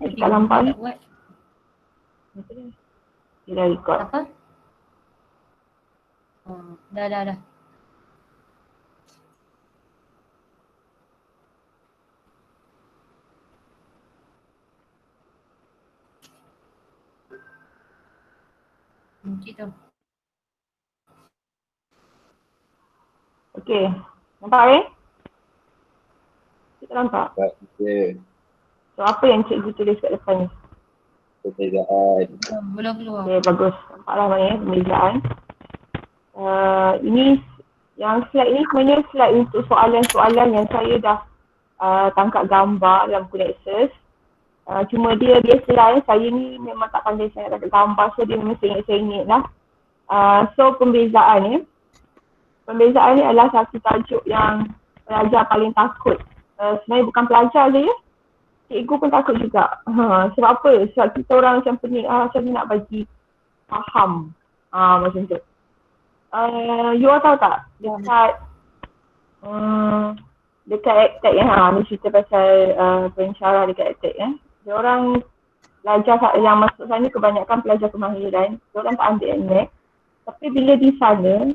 Tak nampak ni. buat. Dia dah record. Apa? Dah. Gitu. Okey. Nampak ni? Kita nampak. Okey. So apa yang cikgu tulis kat depan ni? Perbezaan. Belum keluar. Okey, bagus. Nampaklah mana pembezaan. Ini yang slide ni sebenarnya slide untuk soalan-soalan yang saya dah tangkap gambar dalam Codexus. Cuma dia biasalah saya ni memang tak pandai sangat tangkap gambar, so dia memang sengit-sengit lah. So pembezaan ni adalah satu tajuk yang pelajar paling takut. Sebenarnya bukan pelajar je ya, cikgu pun takut juga. Sebab apa? Sebab kita orang macam pening, macam nak bagi faham. Macam tu. You all tahu tak? Dekat ACTEC ni cerita pasal pensyarah dekat ACTEC Dia orang pelajar yang masuk sana kebanyakan pelajar kemahiran. Dia orang tak ambil NMAX. Tapi bila di sana,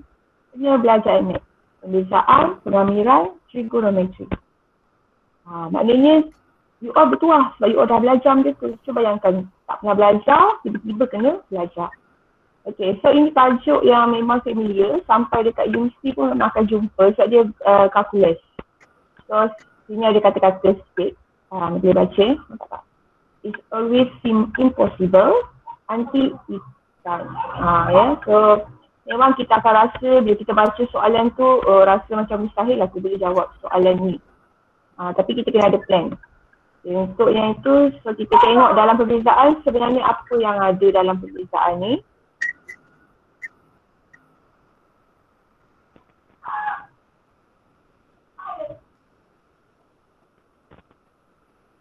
dia belajar NMAX. Pembezaan, pengamiran, trigonometri. Maknanya you all bertuah sebab you all dah belajar benda tu. Cuba bayangkan, tak pernah belajar, tiba-tiba kena belajar. Okay, so ini tajuk yang memang familiar. Sampai dekat universiti pun memang akan jumpa sebab dia kalkulus. So, sini ada kata-kata sikit. Dia baca, nampak tak? It's always seem impossible until it's done. So memang kita akan rasa bila kita baca soalan tu rasa macam mustahil aku boleh jawab soalan ni. Tapi kita kena ada plan. Untuk yang itu, so kita tengok dalam perbezaan sebenarnya apa yang ada dalam perbezaan ni.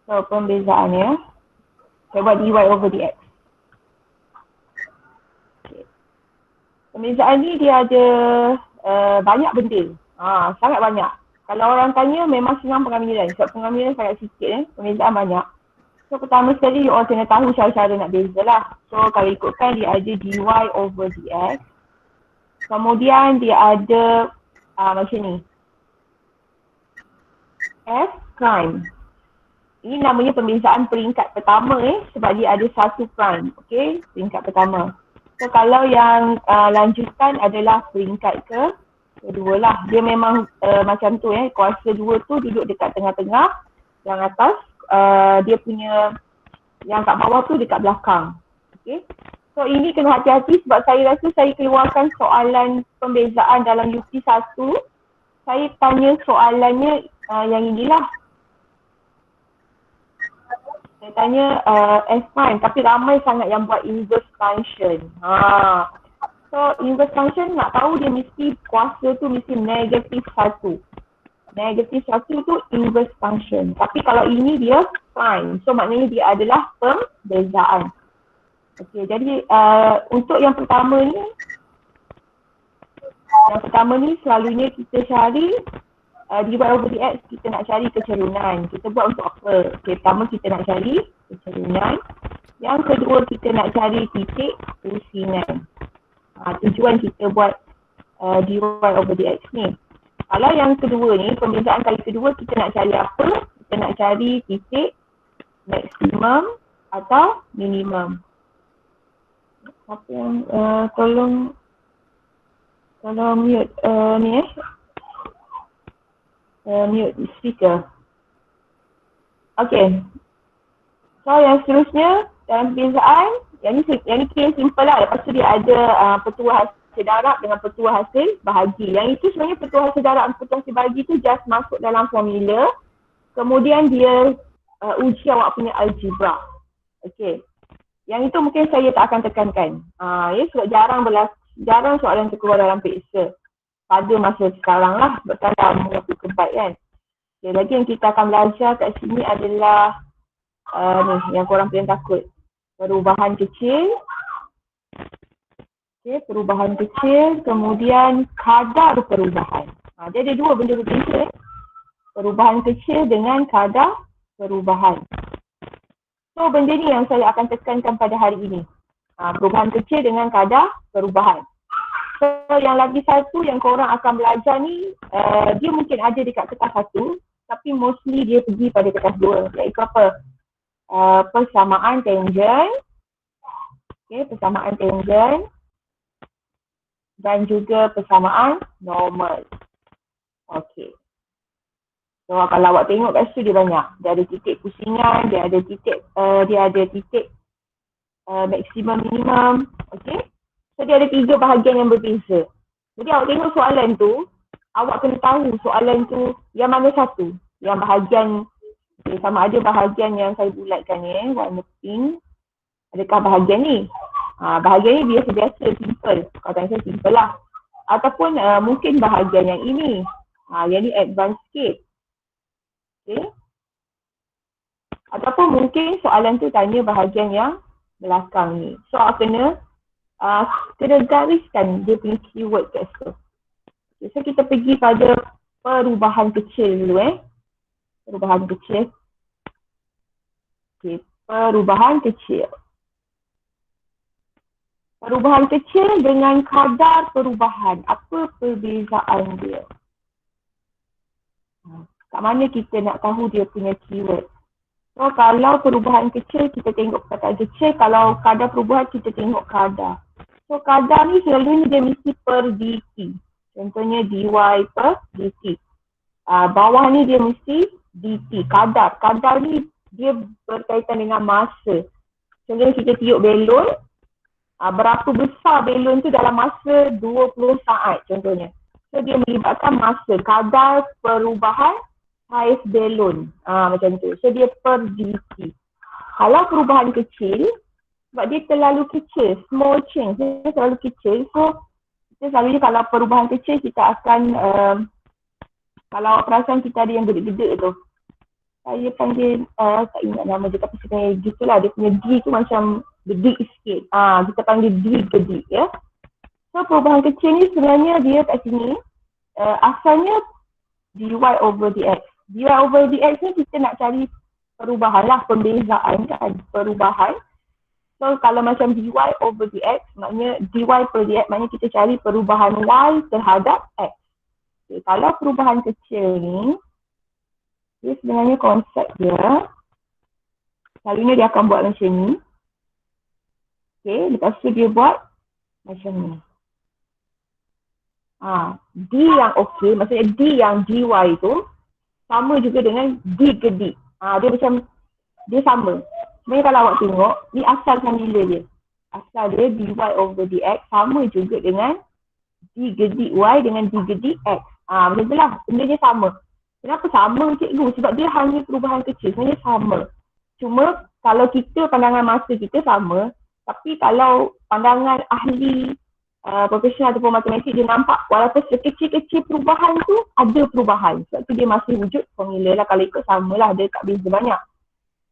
So pembezaannya, saya buat dy over dx. Okay. Pembezaan ni dia ada banyak benda, sangat banyak. Kalau orang tanya memang senang pengamilan, sebab pengamilan sangat sikit pembezaan banyak. So pertama sekali you all kena tahu cara-cara nak beza lah. So kalau ikutkan dia ada dy over dx. Kemudian dia ada macam ni, f prime. Ini namanya pembezaan peringkat pertama sebab dia ada satu prime, okey, peringkat pertama. So kalau yang lanjutan adalah peringkat kedua lah. Dia memang macam tu kuasa dua tu duduk dekat tengah-tengah, yang atas dia punya yang kat bawah tu dekat belakang. Okey. So ini kena hati-hati sebab saya rasa saya keluarkan soalan pembezaan dalam UP 1. Saya tanya soalannya yang inilah. Saya tanya S prime, tapi ramai sangat yang buat inverse function. So inverse function nak tahu dia mesti kuasa tu mesti negatif 1. Negatif 1 tu inverse function. Tapi kalau ini dia prime, so maknanya dia adalah pembezaan. Okey, jadi untuk yang pertama ni selalunya kita cari dy over dx, kita nak cari kecerunan. Kita buat untuk apa? Okay, pertama kita nak cari kecerunan. Yang kedua kita nak cari titik pusingan. Tujuan kita buat dy over dx ni. Kalau yang kedua ni, pembezaan kali kedua kita nak cari apa? Kita nak cari titik maksimum atau minimum. Apa yang tolong mute ni mute speaker. Okay. So yang seterusnya dalam perbezaan, yang ni kira simple lah. Lepas tu dia ada petua hasil darab dengan petua hasil bahagi. Yang itu sebenarnya petua hasil darab dan petua hasil bahagi tu just masuk dalam formula. Kemudian dia uji awak punya algebra. Okay. Yang itu mungkin saya tak akan tekankan. Sebab jarang soalan tu keluar dalam peksa. Pada masa sekarang lah, sebab saya dah mengaku kebaik kan. Okay, lagi yang kita akan belajar kat sini adalah ni, yang korang paling takut. Perubahan kecil. Okay, perubahan kecil, kemudian kadar perubahan. Dia ada dua benda berbeza. Perubahan kecil dengan kadar perubahan. So benda ni yang saya akan tekankan pada hari ini. Perubahan kecil dengan kadar perubahan. So yang lagi satu yang korang akan belajar ni, dia mungkin ada dekat kertas 1, tapi mostly dia pergi pada kertas 2, iaitu apa? Persamaan tangent. Okay, persamaan tangent dan juga persamaan normal. Okay. So kalau awak tengok kat situ dia banyak. Dia ada titik pusingan, dia ada titik maksimum minimum. Okay. So dia ada 3 bahagian yang berbeza. Jadi awak tengok soalan tu, awak kena tahu soalan tu yang mana satu. Yang bahagian, sama ada bahagian yang saya bulatkan ni, warna pink. Adakah bahagian ni? Bahagian ni biasa-biasa, simple. Kalau tanya saya simple lah. Ataupun mungkin bahagian yang ini. Yang ni advance sikit. Okay. Ataupun mungkin soalan tu tanya bahagian yang belakang ni. So kena gariskan dia punya keyword kat situ. Okay, so kita pergi pada perubahan kecil dulu Perubahan kecil. Okay, perubahan kecil. Perubahan kecil dengan kadar perubahan. Apa perbezaan dia? Kat mana kita nak tahu dia punya keyword? So kalau perubahan kecil kita tengok perkataan kecil, kalau kadar perubahan kita tengok kadar. So kadar ni selalunya dia mesti per dt. Contohnya dy per dt. Bawah ni dia mesti dt. Kadar ni dia berkaitan dengan masa. Contohnya kita tiup belon, berapa besar belon tu dalam masa 20 saat contohnya. So dia melibatkan masa, kadar perubahan saiz belon. Macam tu. So dia per dt. Kalau perubahan kecil, sebab dia terlalu kecil, small change, dia terlalu kecil. So kita selalunya kalau perubahan kecil kita akan, kalau perasan kita ada yang gede-gede tu, saya panggil, tak ingat nama dia, tapi sebenarnya gitulah, dia punya D tu macam gede sikit. Kita panggil D gede ya. So perubahan kecil ni sebenarnya dia kat sini, asalnya dy over dx. Dy over dx ni kita nak cari perubahan lah, pembezaan kan, perubahan. So kalau macam dy over dx, maknanya dy per dx, maknanya kita cari perubahan y terhadap x. Okay, kalau perubahan kecil ni, dia sebenarnya konsep dia, selalunya dia akan buat macam ni. Okay, lepas tu dia buat macam ni. D yang okey, maksudnya D yang dy tu sama juga dengan D gede. Dia macam, dia sama. Sebenarnya kalau awak tengok, ni asal formula dia. Asal dia dy over dx sama juga dengan D gede y dengan D gede x. Macam tu lah, benda dia sama. Kenapa sama cikgu? Sebab dia hanya perubahan kecil, sebenarnya sama. Cuma kalau kita pandangan masa kita sama, tapi kalau pandangan ahli profesional ataupun matematik, dia nampak walaupun sekecil-kecil perubahan tu ada perubahan. Sebab tu dia masih wujud formula lah, kalau ikut sama lah, dia tak beza banyak.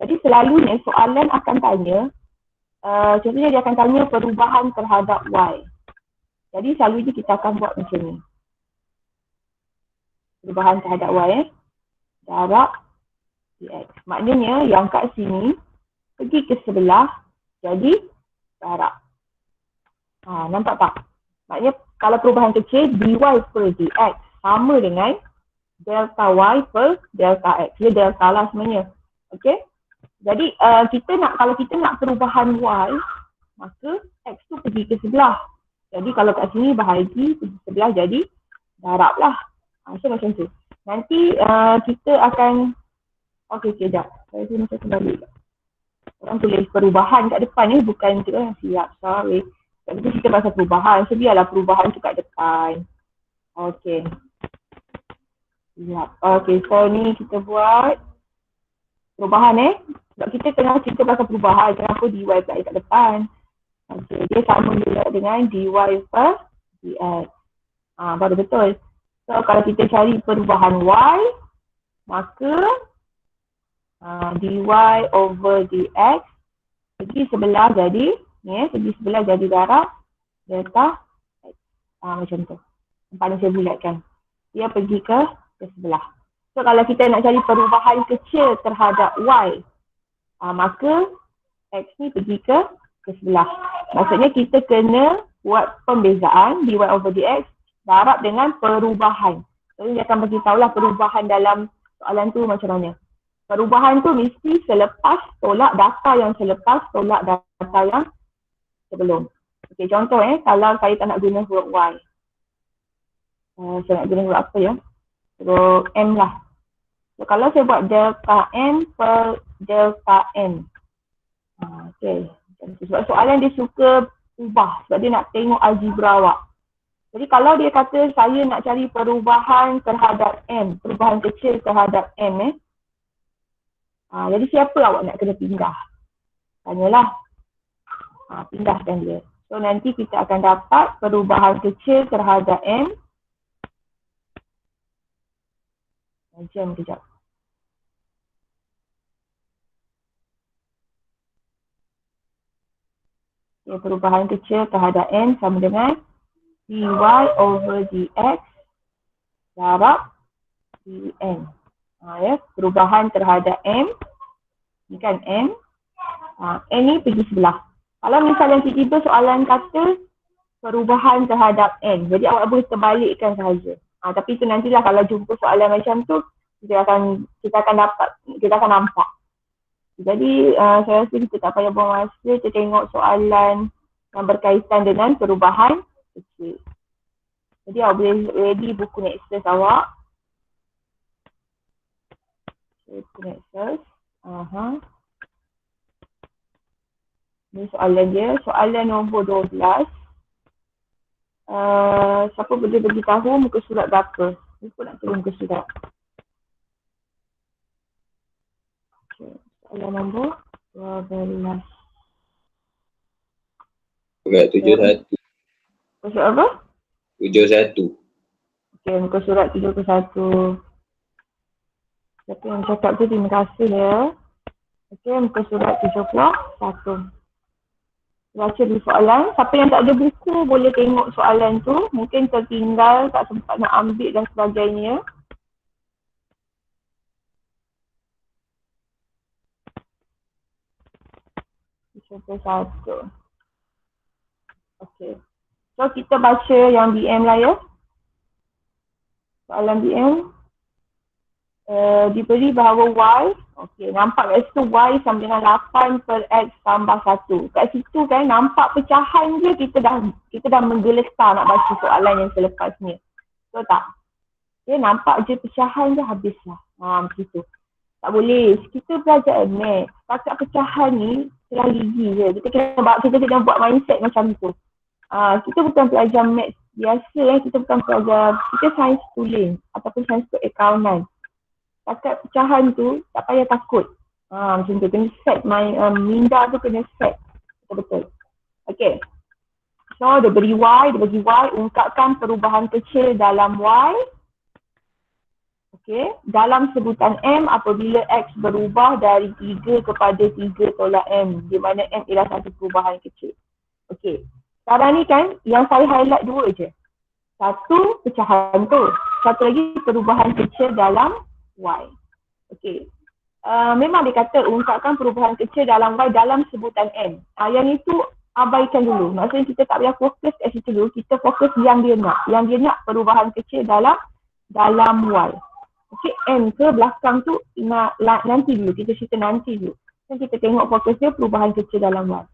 Jadi selalunya soalan akan tanya, contohnya dia akan tanya perubahan terhadap y. Jadi selalunya kita akan buat macam ni. Perubahan terhadap y, darab dx. Maknanya yang kat sini pergi ke sebelah jadi darab. Nampak tak? Maknanya kalau perubahan kecil, dy per dx sama dengan delta y per delta x. Dia delta lah sebenarnya. Okey? Jadi kalau kita nak perubahan y, maka x tu pergi ke sebelah. Jadi kalau kat sini bahagi pergi ke sebelah jadi darab lah. So macam tu. Nanti kita akan, okey sekejap. Saya macam kembali. Orang tulis perubahan kat depan ni, bukan tu kan. Siap, sorry. Tapi kita pasal perubahan, so biarlah perubahan tu kat depan. Okey. Siap. Okey, so ni kita buat perubahan sebab kita tengah cerita pasal perubahan, kenapa dy pula kat depan. Okey, dia sama juga dengan dy per dx. Baru betul. So kalau kita cari perubahan y, maka dy over dx pergi sebelah jadi pergi sebelah jadi darab delta x. Macam tu. Paling saya bulatkan. Dia pergi ke sebelah. So kalau kita nak cari perubahan kecil terhadap y, maka X ni pergi ke sebelah. Maksudnya kita kena buat pembezaan dy over dx darab dengan perubahan. Jadi dia akan bagi tahulah perubahan dalam soalan tu macam mana. Perubahan tu mesti selepas tolak data yang selepas tolak data yang sebelum. Okey, contoh kalau saya tak nak guna huruf Y. Saya nak guna huruf apa ya? Huruf M lah. So, kalau saya buat delta M per delta N. Okey. Sebab soalan dia suka ubah. Sebab dia nak tengok algebra awak. Jadi kalau dia kata saya nak cari perubahan terhadap M. Perubahan kecil terhadap M jadi siapa awak nak kena pindah? Tanyalah. Pindahkan dia. So nanti kita akan dapat perubahan kecil terhadap M. Jam kejap. Okay, perubahan kecil terhadap M sama dengan dy over dx darab dn. Perubahan terhadap M. Ni kan M. N ni pergi sebelah. Kalau misalnya tiba-tiba soalan kata perubahan terhadap N. Jadi awak boleh terbalikkan sahaja. Tapi itu nantilah kalau jumpa soalan macam tu, kita akan nampak. Jadi saya rasa kita tak payah buang masa, kita tengok soalan yang berkaitan dengan perubahan kecil. Jadi awak boleh ready buku Nexus awak. Buku Nexus. Ini soalan dia, soalan nombor 12. Siapa boleh beritahu muka surat berapa? Lupa nak turun muka surat. Okay. Soalan nombor 12. Surat 71. Muka surat apa? 71. Okay, muka surat 71. Siapa yang cakap tu terima kasih ya. Okay, muka surat 71. Baca di soalan. Siapa yang tak ada buku boleh tengok soalan tu. Mungkin tertinggal, tak sempat nak ambil dan sebagainya. Satu. Okey. So kita baca yang BM lah ya. Soalan BM. Diberi bahawa Y. Okey, nampak kat situ Y sama dengan 8 per X tambah 1. Kat situ kan nampak pecahan je kita dah menggelestar nak baca soalan yang selepasnya. Betul tak? Okay, nampak je pecahan je habislah. Begitu. Tak boleh. Kita belajar math. Pakat pecahan ni telah ligi je. Kita kena buat mindset macam tu. Kita bukan pelajar math biasa kita bukan pelajar, kita sains tulis ataupun sains accountant. Pakat pecahan tu tak payah takut. Macam tu, kena set minda tu kena set betul-betul. Okay. So dia bagi Y, ungkapkan perubahan kecil dalam Y. Okay. Dalam sebutan M apabila X berubah dari 3 kepada 3 tolak M, di mana M ialah satu perubahan kecil. Okay. Sekarang ni kan yang saya highlight dua je. Satu pecahan tu, satu lagi perubahan kecil dalam Y. Okay. Memang dia kata ungkapkan perubahan kecil dalam Y dalam sebutan M. Yang itu abaikan dulu. Maksudnya kita tak payah fokus kat situ dulu. Kita fokus yang dia nak. Yang dia nak perubahan kecil dalam Y. Okay, M ke belakang tu nanti dulu. Kita cerita nanti dulu. Dan kita tengok fokusnya perubahan kecil dalam Y.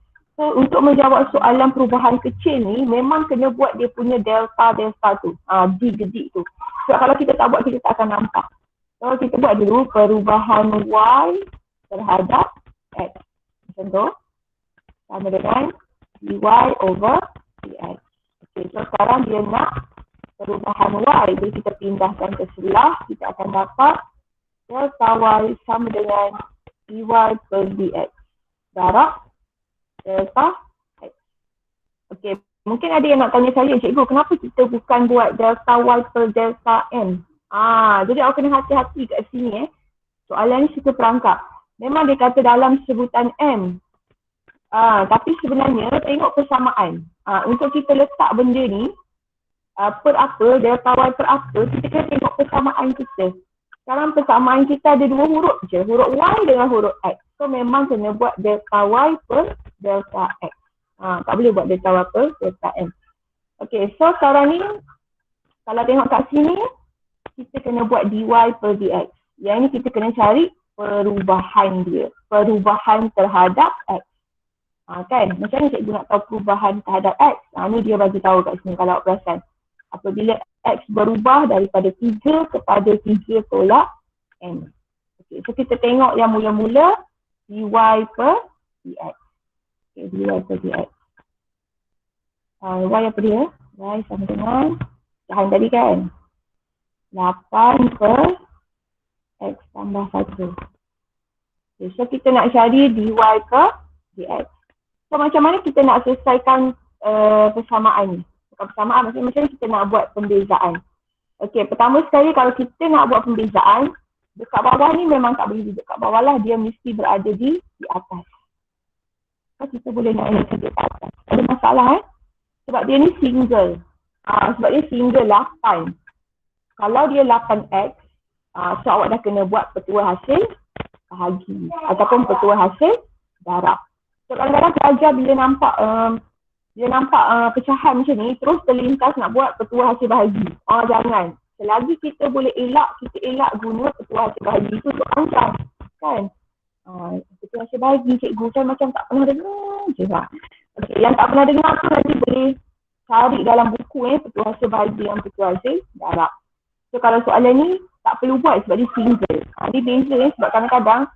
So, untuk menjawab soalan perubahan kecil ni, memang kena buat dia punya delta tu. D tu. Sebab kalau kita tak buat, kita tak akan nampak. So, kita buat dulu perubahan Y terhadap X. Macam tu. Sama dengan dy over dx. Okay, so sekarang dia nak perubahan Y. Jadi kita pindahkan ke sebelah, kita akan dapat delta Y sama dengan dy per dx. Darab delta X. Okay, mungkin ada yang nak tanya saya, cikgu, kenapa kita bukan buat delta Y per delta M? Jadi awak kena hati-hati kat sini soalan ni suka perangkap. Memang dia kata dalam sebutan M. Tapi sebenarnya tengok persamaan. Untuk kita letak benda ni per apa, delta Y per apa, kita kena tengok persamaan kita. sekarang persamaan kita ada 2 huruf je. Huruf Y dengan huruf X. So memang kena buat delta Y per delta X. Tak boleh buat delta Y per delta M. Okay, so sekarang ni kalau tengok kat sini, kita kena buat dy per dx. Yang ni kita kena cari perubahan dia. Perubahan terhadap X. Kan? Macam ni cikgu nak tahu perubahan terhadap X. Ni dia bagi tahu kat sini kalau perasan. Apabila X berubah daripada 3 kepada 3 tolak M. Okay, so kita tengok yang mula-mula dy per dx. Okay, dy per dx. Y apa dia? Y sama dengan pecahan tadi kan? 8 per X tambah 1. Okay, so kita nak cari dy per dx. So macam mana kita nak selesaikan persamaan ni? Bukan persamaan, macam kita nak buat pembezaan. Okay, pertama sekali kalau kita nak buat pembezaan, dekat bawah ni memang tak boleh duduk kat bawah lah. Dia mesti berada di atas. So kita boleh naik ke atas. Ada masalah sebab dia ni single. Sebab dia single 8. Kalau dia 8x, so awak dah kena buat petua hasil bahagi ataupun petua hasil darab. So kadang-kadang pelajar bila nampak pecahan macam ni, terus terlintas nak buat petua hasil bahagi. Jangan. Selagi kita boleh elak, kita elak guna petua hasil bahagi. Itu untuk panjang. Kan? Petua hasil bahagi cikgu kan macam tak pernah dengar je lah. Okay, yang tak pernah dengar tu nanti boleh cari dalam buku petua hasil bahagi dan petua hasil darab. So kalau soalan ni tak perlu buat sebab dia single. Dia beza sebab kadang-kadang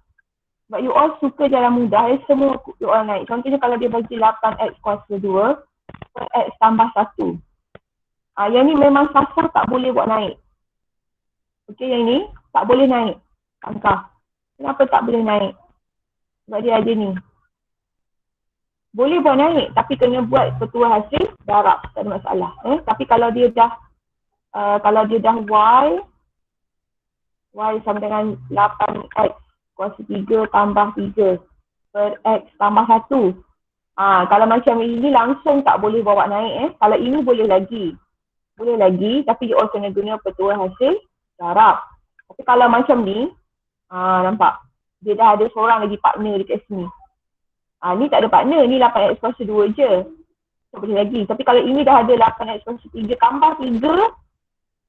sebab you all suka jalan mudah, semua you all naik. Contohnya kalau dia bagi 8x kuasa 2 per x tambah 1. Yang ni memang sasar tak boleh buat naik. Okey, yang ni tak boleh naik angka. Kenapa tak boleh naik? Sebab dia ada ni. Boleh buat naik tapi kena buat petua hasil darab, tak ada masalah. Tapi kalau dia dah y sama dengan 8x kuasa 3 tambah 3 per x tambah 1. Kalau macam ini langsung tak boleh bawa naik. Kalau ini boleh lagi. Boleh lagi tapi you all kena guna petua hasil darab. Tapi kalau macam ni, nampak? Dia dah ada seorang lagi partner dekat sini. Ni tak ada partner, ni 8x kuasa 2 je. So boleh lagi. Tapi kalau ini dah ada 8x kuasa 3 tambah 3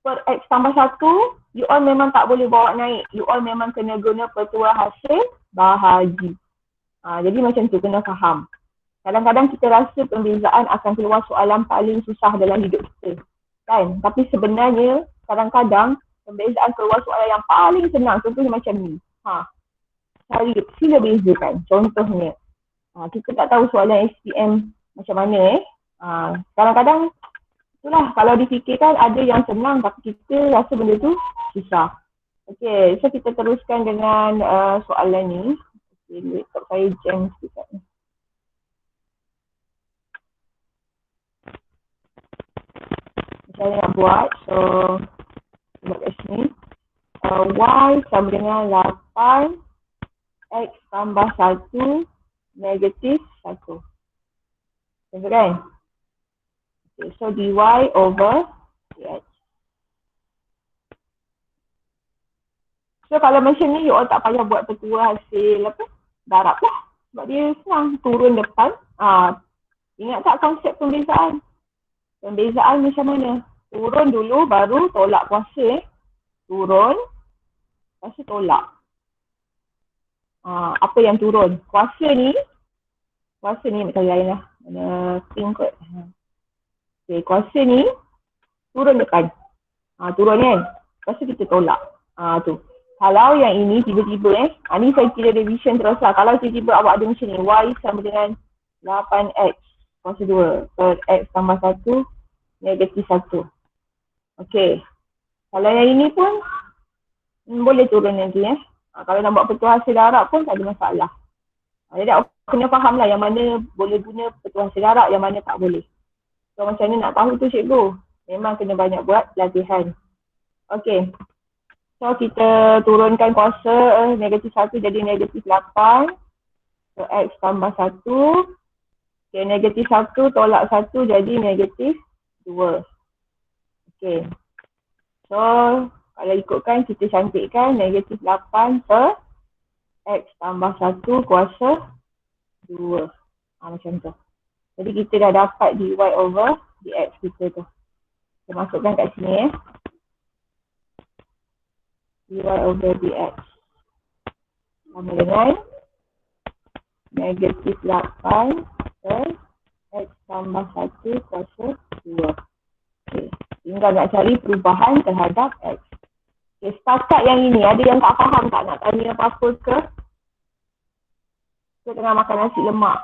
per x tambah 1, you all memang tak boleh bawa naik. You all memang kena guna petua hasil bahagi. Jadi macam tu, kena faham. Kadang-kadang kita rasa pembezaan akan keluar soalan paling susah dalam hidup kita. Kan? Tapi sebenarnya kadang-kadang pembezaan keluar soalan yang paling senang. Contohnya macam ni. Cari sila bezakan. Contohnya. Kita tak tahu soalan SPM macam mana kadang-kadang itulah kalau difikirkan ada yang senang tapi kita rasa benda tu susah. Okay, so kita teruskan dengan soalan ni. Okay, laptop saya jam sikit ni. Macam mana nak buat? So, buat kat sini. Y sama dengan 8 X tambah 1 negatif 1. Nampak kan? Okay, so dy over dx. So kalau macam ni, you all tak payah buat petua hasil darab lah. Sebab dia senang turun depan. Ingat tak konsep pembezaan? Pembezaan macam mana? Turun dulu baru tolak kuasa. Turun, lepas tu tolak. Apa yang turun? Kuasa ni macam lain lah. Mana pink kot. Okay, kuasa ni turun depan. Turun kan? Lepas tu kita tolak. Tu. Kalau yang ini tiba-tiba ni saya kira revision terus lah. Kalau tiba-tiba awak ada macam ni, y sama dengan 8x kuasa 2 per x tambah 1 negatif 1. Okay. Kalau yang ini pun boleh turun nanti kalau nak buat petua hasil darab pun tak ada masalah. Jadi awak kena faham lah yang mana boleh guna petua hasil darab, yang mana tak boleh. So macam mana nak tahu tu cikgu? Memang kena banyak buat latihan. Okay. So kita turunkan kuasa negatif 1 jadi negatif 8 per x tambah 1. Okay, negatif 1 tolak 1 jadi negatif 2. Okay. So Kalau ikutkan kita cantikkan negatif 8 per X tambah 1 kuasa 2. Macam tu. Jadi kita dah dapat dy over dx kita tu. Kita masukkan kat sini dy over dx sama dengan negatif 8 per X tambah 1 kuasa 2. Okay. Tinggal nak cari perubahan terhadap X. Okay, setakat yang ini, ada yang tak faham tak nak tanya apa-apa ke? Kita tengah makan nasi lemak.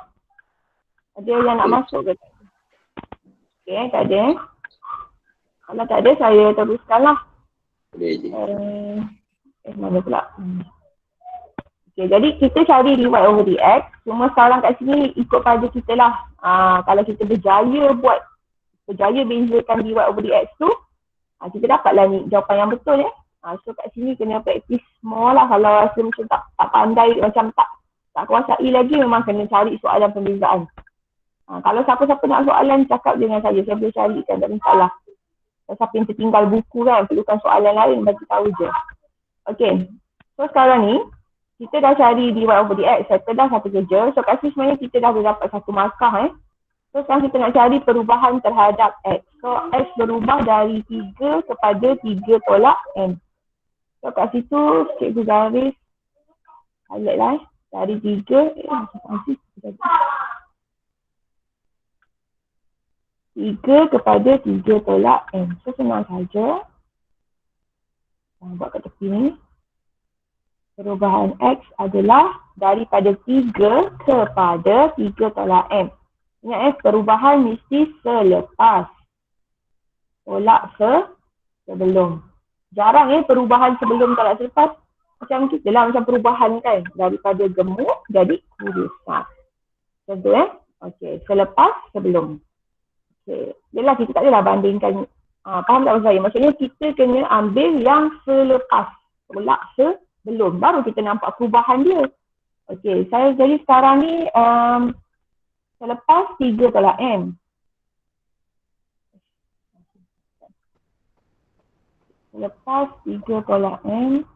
Ada yang nak masuk ke? Okay, tak ada. Kalau tak ada, saya teruskanlah. Boleh je. Mana pula? Okay, jadi kita cari dy over dx. Cuma sekarang kat sini ikut pada kita lah. Kalau kita berjaya bezakan dy over dx tu, kita dapatlah ni jawapan yang betul ya. So kat sini kena praktis more lah. Kalau rasa macam tak pandai, macam tak kuasai lagi, memang kena cari soalan pembezaan. Kalau siapa-siapa nak soalan, cakap dengan saya boleh carikan, tak ada masalah. Siapa yang tertinggal buku kan, perlukan soalan lain, bagi tahu je. Okay, so sekarang ni kita dah cari dy over dx, settle dah satu kerja. So kat sini sebenarnya kita dah dapat satu markah So sekarang kita nak cari perubahan terhadap x. So x berubah dari 3 kepada 3 tolak n. So kat situ cikgu garis highlight lah dari 3 kepada 3 tolak n. So senang saja. Buat kat tepi ni. Perubahan X adalah daripada 3 kepada 3 tolak M. Ingat perubahan mesti selepas. Tolak sebelum. Jarang perubahan sebelum tolak selepas. Macam kita lah, macam perubahan kan. Daripada gemuk jadi kurus. Contoh Okey, selepas sebelum. Okey, yelah kita tak adalah bandingkan. Faham tak saya? Maksudnya kita kena ambil yang selepas. Tolak sebelum. Baru kita nampak perubahan dia. Okey, saya jadi sekarang ni selepas 3 tolak M. Selepas 3 tolak M.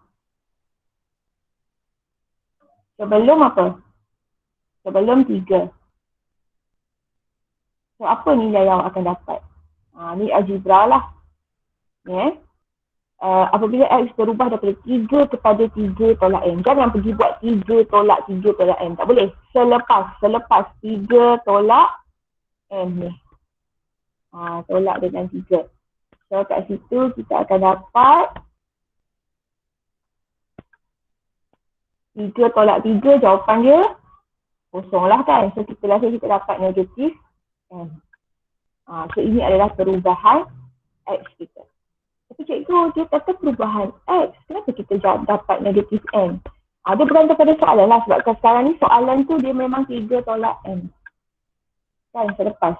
Sebelum apa? Sebelum 3. So apa nilai yang akan dapat? Ni algebra lah. Ni apabila X berubah daripada 3 kepada 3 tolak M. Jangan pergi buat 3 tolak 3 tolak M. Tak boleh. Selepas 3 tolak M ni. Tolak dengan 3. So kat situ kita akan dapat 3 tolak 3, jawapan dia kosong lah kan. So kita rasa kita dapat negatif M. So ini adalah perubahan X kita. Tapi cikgu, dia kata perubahan X. Kenapa kita dapat negatif M? Dia bergantung pada soalan lah. Sebab sekarang ni soalan tu dia memang 3 tolak M. Kan, selepas.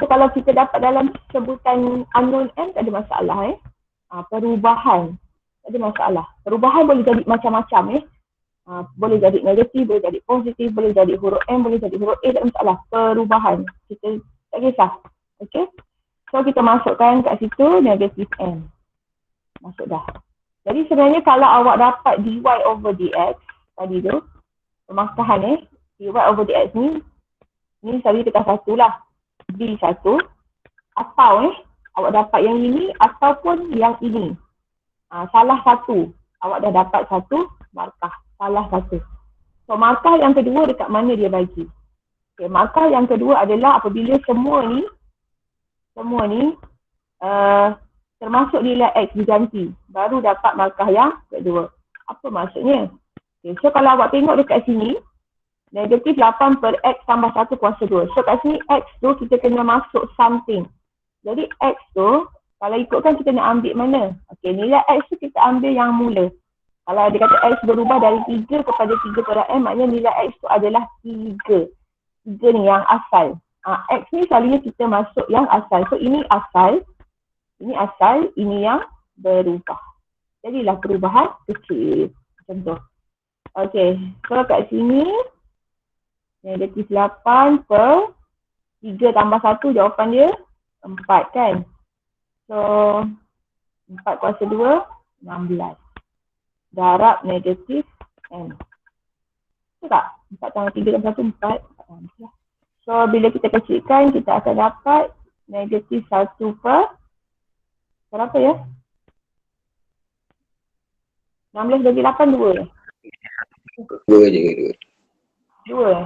So kalau kita dapat dalam sebutan unknown M, tak ada masalah Perubahan, tak ada masalah. Perubahan boleh jadi macam-macam boleh jadi negatif, boleh jadi positif, boleh jadi huruf M, boleh jadi huruf A, tak ada masalah. Perubahan. Kita tak kisah. Okay. So kita masukkan kat situ negatif M. Masuk dah. Jadi sebenarnya kalau awak dapat dy over dx tadi tu, pemakahan dy over dx ni tadi kita satu lah. B1 atau awak dapat yang ini ataupun yang ini. Salah satu. Awak dah dapat satu markah. Salah satu. So markah yang kedua dekat mana dia bagi? Okay, markah yang kedua adalah apabila semua ni termasuk nilai X diganti, baru dapat markah yang kedua. Apa maksudnya? Okay, so kalau awak tengok dekat sini, negatif 8 per X tambah 1 kuasa 2. So kat sini X tu kita kena masuk something. Jadi X tu, kalau ikutkan kita nak ambil mana? Okay, nilai X tu kita ambil yang mula. Kalau dia kata X berubah dari 3 kepada 3 tolak M, maknanya nilai X tu adalah 3. 3 ni yang asal. X ni selalunya kita masuk yang asal. So ini asal, ini yang berubah. Jadilah perubahan kecil. Macam tu. Okay, so kat sini, negatif 8 per 3 tambah 1, jawapan dia 4 kan. So 4 kuasa 2, 16. Darab negatif M. Betul tak? 4 tambah 3 tambah 1, 4. So, bila kita kecilkan, kita akan dapat negatif 1 per berapa ya? 16 bagi 8, 2. 2 je. 2. 1,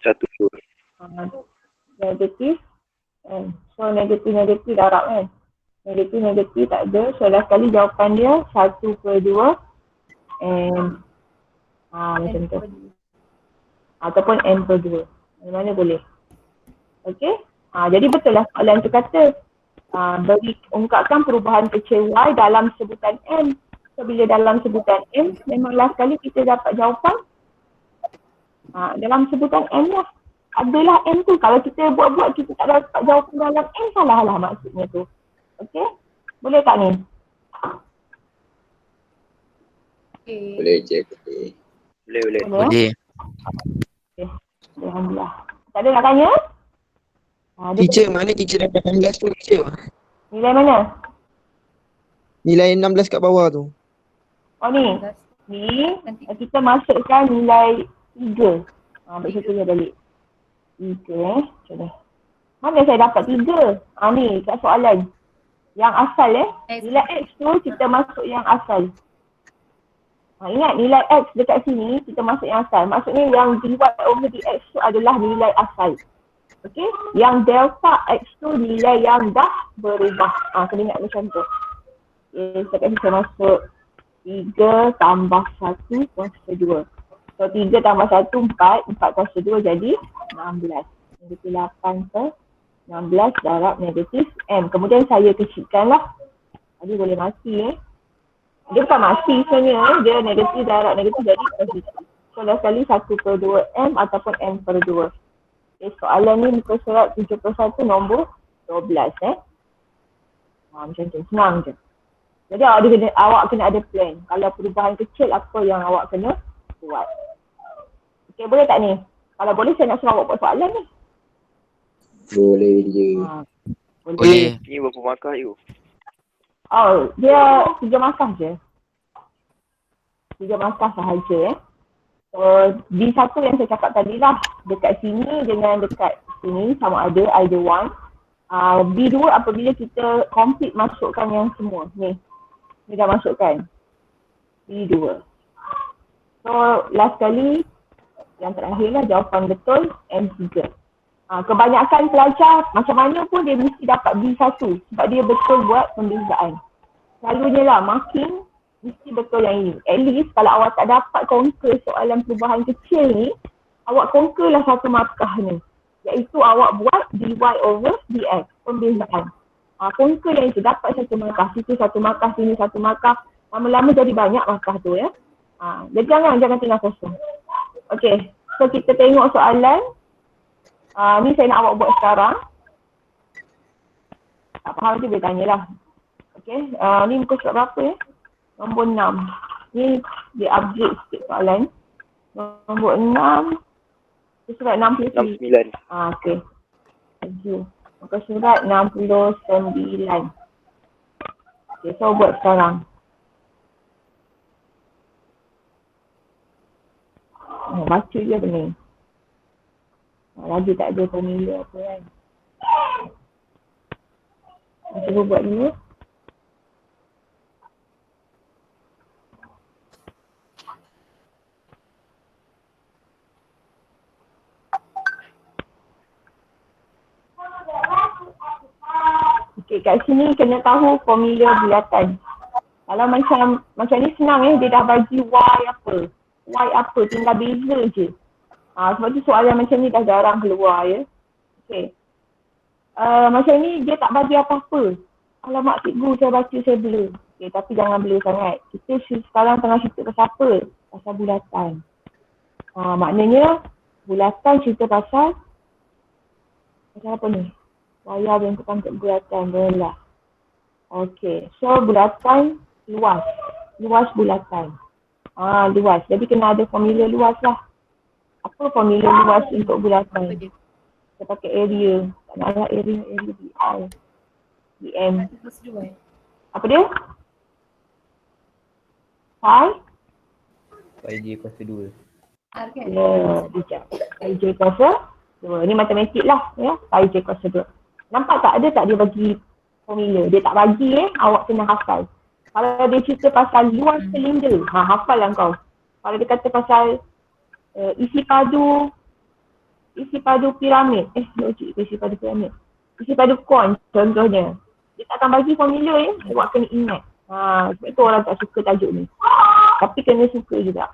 2. Negatif M. So, negatif darab kan? Negatif tak ada. So, last kali jawapan dia 1 per 2 M. Macam tu. Ataupun M per 2. Mana-mana boleh. Okey? Jadi betul lah soalan tu kata ungkapkan perubahan kecil Y dalam sebutan M. So, bila dalam sebutan M, memang last kali kita dapat jawapan dalam sebutan M lah. Adalah M tu. Kalau kita buat-buat kita tak dapat jawapan dalam M, salah lah maksudnya tu. Okey? Boleh tak ni? Boleh je. Boleh. Boleh. Okay. Alhamdulillah. Tak ada nak tanya? Teacher, mana teacher dapat 16 tu teacher? Nilai mana? Nilai 16 kat bawah tu. Oh ni. Ni kita masukkan nilai 3. Baik saya tanya balik. 3 Macam ni. Mana saya dapat 3? Ni kat soalan. Yang asal nilai X tu kita masuk yang asal. Ingat nilai X dekat sini kita masuk yang asal. Maksudnya yang dy over dx tu adalah nilai asal. Okey? Yang delta X tu nilai yang dah berubah. Kena ingat macam tu. Okay, sekarang kita masuk 3 tambah 1 kuasa 2. So 3 tambah 1, 4. 4 kuasa 2 jadi 16. Negatif 8 ke 16 darab negatif M. Kemudian saya kecilkan lah. Jadi boleh mati Dia bukan mati sebenarnya. Dia negatif darab negatif jadi positif. So dah sekali 1 per 2 M ataupun M per 2. Okay, soalan ni muka surat 71 nombor 12 macam tu. Senang je. Jadi awak kena ada plan. Kalau perubahan kecil apa yang awak kena buat. Okay, boleh tak ni? Kalau boleh saya nak suruh awak buat soalan ni. Boleh je. Boleh. Ni berapa markah you? Oh, dia 3 markah je. 3 markah sahaja So, B1 yang saya cakap tadi lah. Dekat sini dengan dekat sini sama ada either one. B2 apabila kita complete masukkan yang semua. Ni dah masukkan. B2. So, last kali yang terakhir lah jawapan betul M3. Kebanyakan pelajar macam mana pun dia mesti dapat B1 sebab dia betul buat pembezaan. Selalunya lah marking mesti betul yang ini. At least kalau awak tak dapat conquer soalan perubahan kecil ni, awak conquer lah 1 markah ni. Iaitu awak buat dy over dx, pembezaan. Conquer yang itu dapat 1 markah, situ 1 markah, sini 1 markah. Lama-lama jadi banyak markah tu ya. Jadi jangan tinggal kosong. Okay, so kita tengok soalan. Ni saya nak awak buat sekarang. Tak faham je boleh tanyalah. Okay, ni muka surat berapa ya? Nombor 6. Ni dia upgrade sikit soalan. Nombor 6. Surat 69. Okay. Laju. Muka surat 69. Okay, so buat sekarang. Baca je benar. Lagi tak ada formula apa kan. Cuba buat dulu. Okay, kat sini kena tahu formula bulatan. Kalau macam ni senang dia dah bagi Y apa. Y apa, tinggal beza je. Sebab tu soalan macam ni dah jarang keluar ya. Okay. Macam ni dia tak bagi apa-apa. Alamak cikgu saya baca saya blur. Okay, tapi jangan blur sangat. Kita sekarang tengah cerita pasal apa? Pasal bulatan. Maknanya bulatan cerita pasal apa ni? Wayar bentukan untuk bulatan, bola. Okay, so bulatan luas. Luas bulatan. Luas. Jadi kena ada formula luas lah. Apa formula luas untuk bulatan? Kita pakai area. Tak nak area BI. BM. Apa dia? Pi? Pi J kuasa 2. R kan? Ya, bijak. Pi J kuasa 2. Ni matematik lah ya. Pi J kuasa 2. Nampak tak ada tak dia bagi formula? Dia tak bagi awak kena hafal. Kalau dia cerita pasal luas silinder, hafal lah kau. Kalau dia kata pasal isi padu piramid. Isi padu piramid. Isi padu kon contohnya. Dia tak akan bagi formula awak kena ingat. Sebab tu orang tak suka tajuk ni. Tapi kena suka juga.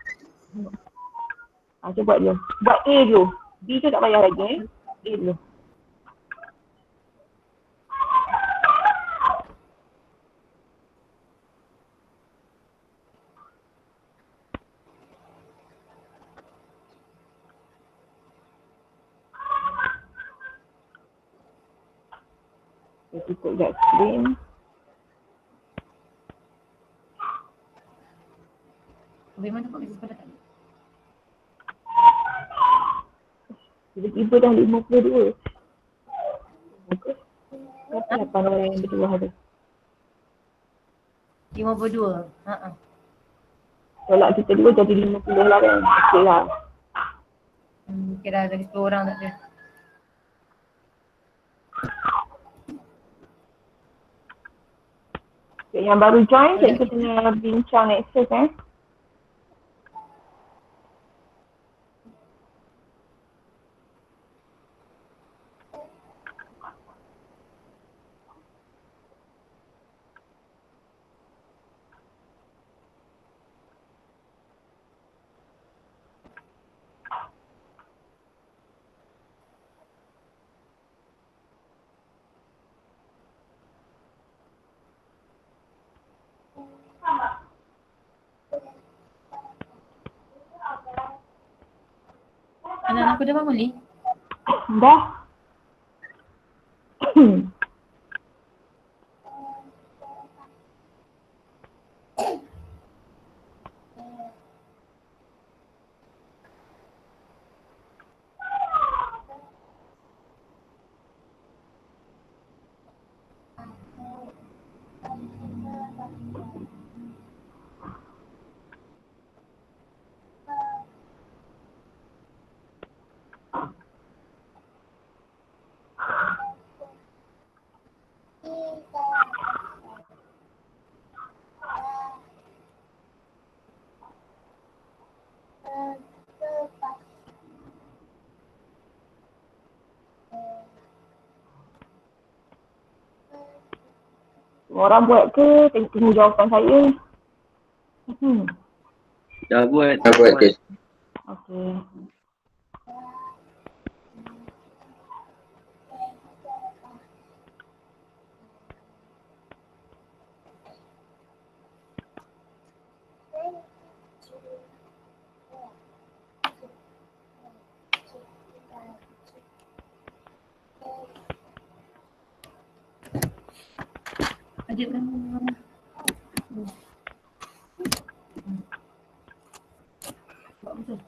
Cuba buat dulu. Buat A dulu. B tu tak payah lagi A dulu. Saya tutup kat screen. Memang dapat mesej pada tak? Tiba-tiba dah 52. Bagus. Berapa 8 orang yang berdua ada? 52. Ha. Tolak kita dua jadi 50 lah kan. Okey lah. Kira lagi 10 orang tak ada. Yang baru join, kita kena bincang Nexus Anak aku dah bangun ni? Dah. Orang buat ke? Tengok jawapan saya. Dah buat ke? Okey. Adik kan? Buat betul.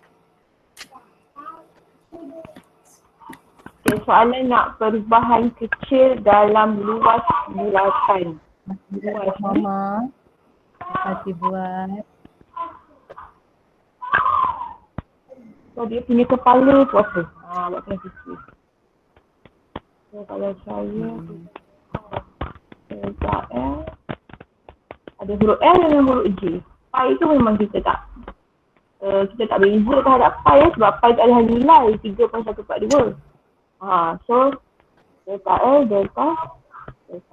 Okay, soalan nak perubahan kecil dalam luas bulatan. Buat mama. Hati buat. So dia punya kepala tu apa? Buat kena fikir. So kalau saya ada huruf L dengan huruf J. Pi tu memang kita tak beza terhadap pi sebab pi tak ada nilai 3.142. So delta L, delta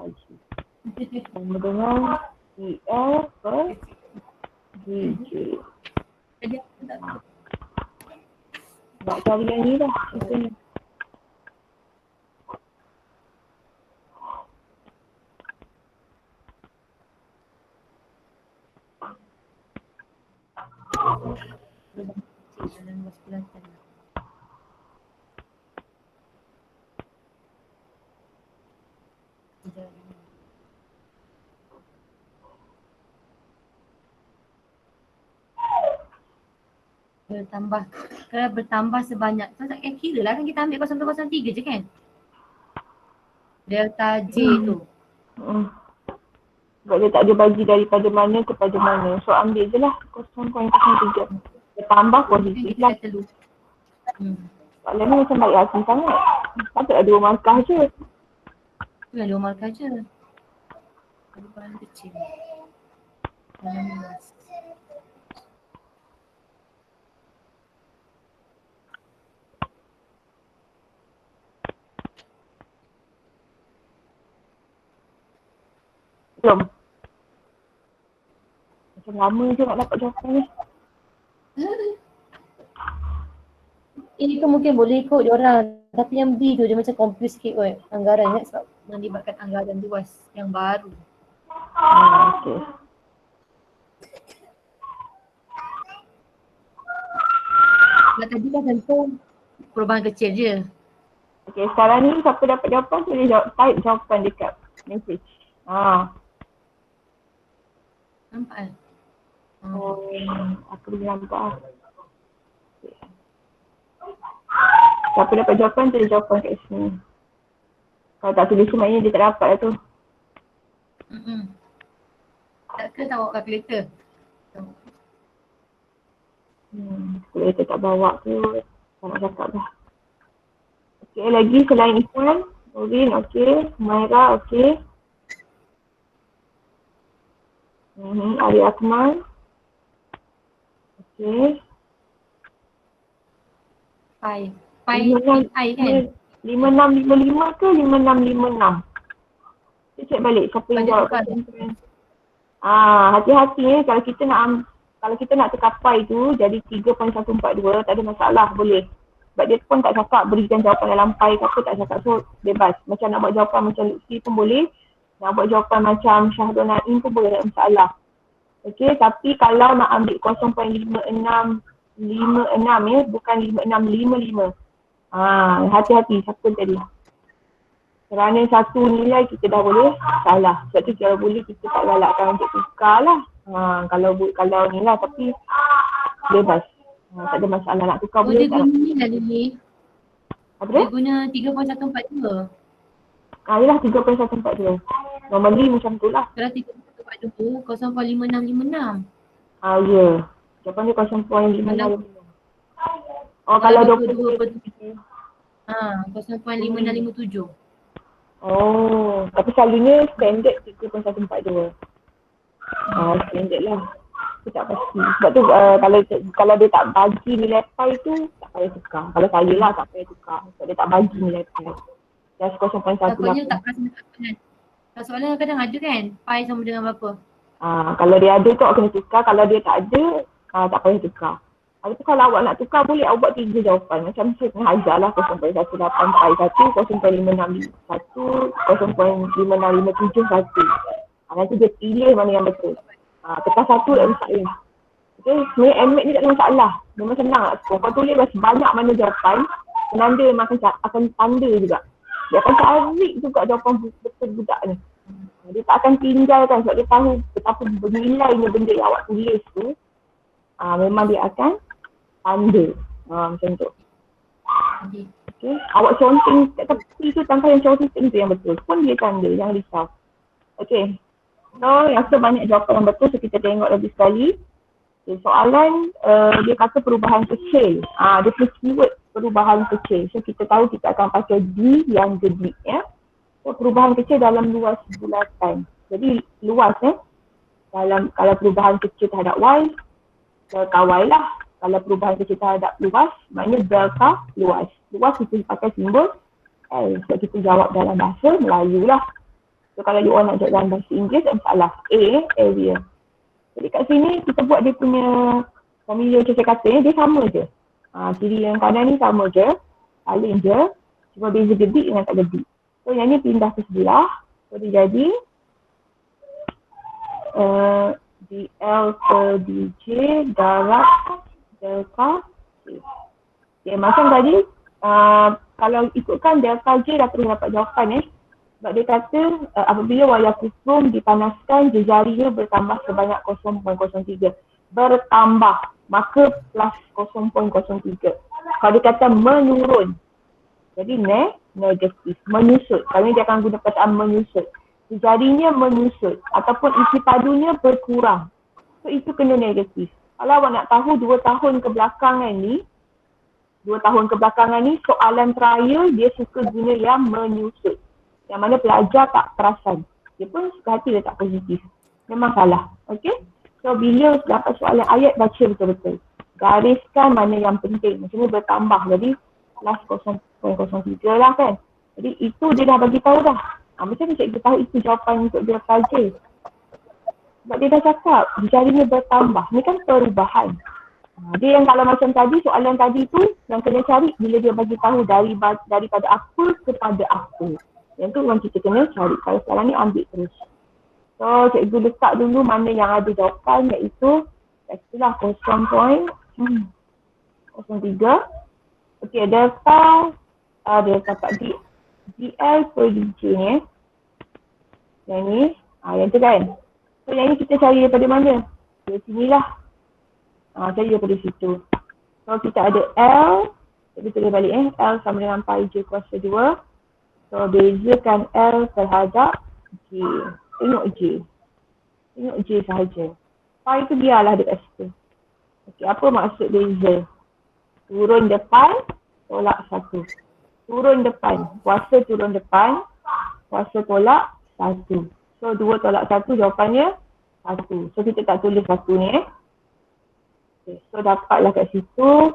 G. Sama dengan EL per DJ. Nak cari yang ni dah. Contohnya. Dalam luas bulatan. Bertambah sebanyak. So tak payah kira lah kan, kita ambil 0.03 je kan. Delta J tu. Sebab dia tak ada bagi daripada mana kepada mana. So ambil je lah 0.03. Dia tambah positif lah. Kata lu. Soalan ni macam baik hati sangat. Patutlah 2 markah je. Itulah 2 markah je. Perubahan kecil. Dalam luas. Belum. Macam lama je nak dapat jawapan ni. Ini tu mungkin boleh ikut diorang. Tapi yang B tu dia macam confuse sikit kot. Anggaran ingat sebab melibatkan anggaran luas yang baru. Okay. Kalau tadi kan tentu perubahan kecil je. Okay, sekarang ni siapa dapat jawapan boleh type jawapan dekat message. Nampak kan? Oh, aku boleh nampak lah. Okay. Siapa dapat jawapan tulis jawapan kat sini. Kalau tak tulis tu maknanya dia tak dapat lah tu. Tak ke tak bawa kalkulator? Kalau kita tak bawa tu, tak nak cakap dah. Okay, lagi selain Ikhwan, Nurin okey, Humaira okey. Ali Akmal. Okey. Pi I kan? 5655 ke 5656? Kita check balik siapa yang jawab. Hati-hati ni kalau kita nak tukar pi tu jadi 3.142 tak ada masalah, boleh. Sebab dia pun tak cakap berikan jawapan dalam pi ke apa, tak cakap, so bebas. Macam nak buat jawapan macam Lutfi pun boleh, nak buat jawapan macam Syahrul Naim pun boleh, tak ada masalah. Okey, tapi kalau nak ambil 0.5656 ya, bukan 5655. Hati-hati siapa tadi. Kerana satu nilai kita dah boleh salah. Sebab tu kalau boleh kita tak galakkan untuk tukar lah. Kalau ni lah, tapi bebas. Tak ada masalah nak tukar boleh tak. Dia guna ni lah Lili. Apa dia? Dia guna 3.142. Yelah 3.142. Normally macam tu lah. Kalau 3.142, 0.5656. Ya. Jawapan dia 0.5656. Oh kalau 22. 0.5657. Oh, tapi selalunya standard 3.142. Standard lah. Aku tak pasti. Sebab tu kalau dia tak bagi nilai pi tu, tak payah tukar. Kalau saya lah tak payah tukar. Sebab dia tak bagi nilai pi. Just 0.18. Takutnya tak perasan soalan. Soalan kadang ada kan, pi sama dengan berapa? Kalau dia ada tu awak kena tukar. Kalau dia tak ada, tak payah tukar. Kalau awak nak tukar boleh awak buat 3 jawapan. Macam saya tengah ajar lah 0.18 pi 1, 0.561, 0.5657 1. Nanti dia pilih mana yang betul. Tekan 1 tak masalah. Okay, sebenarnya MMAT ni tak ada masalah. Memang senang nak skor. Kau tulis banyak mana jawapan, penanda memang akan tanda juga. Dia akan cari juga jawapan betul budak ni. Dia tak akan tinggalkan sebab dia tahu betapa bernilainya benda yang awak tulis tu. Memang dia akan tanda. Macam tu. Okay. Awak conteng kat tepi tu tanpa yang conteng tu yang betul. Pun dia tanda, jangan risau. Okay. So, rasa banyak jawapan yang betul, so kita tengok lagi sekali. Okay, soalan dia kata perubahan kecil. Dia punya keyword perubahan kecil. So kita tahu kita akan pakai D yang gede ya. So perubahan kecil dalam luas bulatan. Jadi luas kalau perubahan kecil terhadap Y, delta Y lah. Kalau perubahan kecil terhadap luas, maknanya delta luas. Luas kita pakai simbol L. So kita jawab dalam bahasa Melayu lah. So kalau you all nak jawab dalam bahasa Inggeris, tak masalah. A, area. Jadi kat sini kita buat dia punya formula macam saya kata dia sama je. Kiri yang kanan ni sama je. Salin je. Cuma beza gedik dengan tak gedik. So yang ni pindah ke sebelah. So dia jadi DL ke DJ darab delta J. Okay, macam tadi kalau ikutkan delta J dah terus dapat jawapan Sebab dia kata apabila wayar kusum dipanaskan, jejarinya bertambah sebanyak 0.03. Bertambah, maka plus 0.03. Kalau dia kata menurun, jadi negatif, menyusut. Kali ni dia akan guna perkataan menyusut. jarinya menyusut ataupun isi padunya berkurang. So itu kena negatif. Kalau awak nak tahu 2 tahun kebelakangan ni, soalan trial dia suka guna yang menyusut. Yang mana pelajar tak perasan. Dia pun suka hati letak positif. Memang salah. Okay? So bila dapat soalan ayat, baca betul-betul. Gariskan mana yang penting. Macam ni bertambah. Jadi plus 0.03 lah kan. Jadi itu dia dah bagi tahu dah. Macam ni cikgu tahu itu jawapan untuk dia saja. Sebab dia dah cakap jarinya bertambah. Ni kan perubahan. Dia yang kalau macam tadi, soalan tadi tu yang kena cari bila dia bagi tahu daripada apa kepada apa. Yang tu memang kita kena cari. Kalau sekarang ni ambil terus. So cikgu letak dulu mana yang ada jawapan, iaitu itulah 0.03. Okey, delta dia dapat DL per DJ ni. Yang ni, yang tu kan. So yang ni kita cari daripada mana? Dari sinilah. Cari daripada situ. So kita ada L, kita tulis balik L sama dengan pi J kuasa 2. So bezakan L terhadap J. Tengok J sahaja. Pi tu biarlah dekat situ. Okey, apa maksud beza? Turun depan, tolak 1. Turun depan, kuasa turun depan, kuasa tolak 1. So 2 tolak 1 jawapannya 1. So kita tak tulis 1 ni Okay, so dapatlah kat situ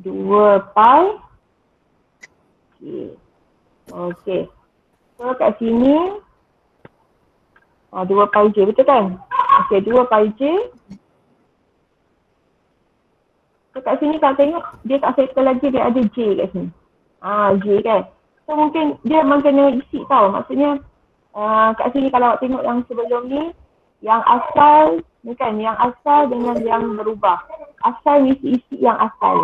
2 pi J. Okay. So kat sini 2 pi J, betul kan? Okay, 2 pi J. So kat sini kalau tengok dia tak settle lagi, dia ada J kat sini. J kan. So mungkin dia memang kena isi tau. Maksudnya kat sini kalau awak tengok yang sebelum ni, yang asal ni kan, yang asal dengan yang berubah. Asal mesti isi yang asal.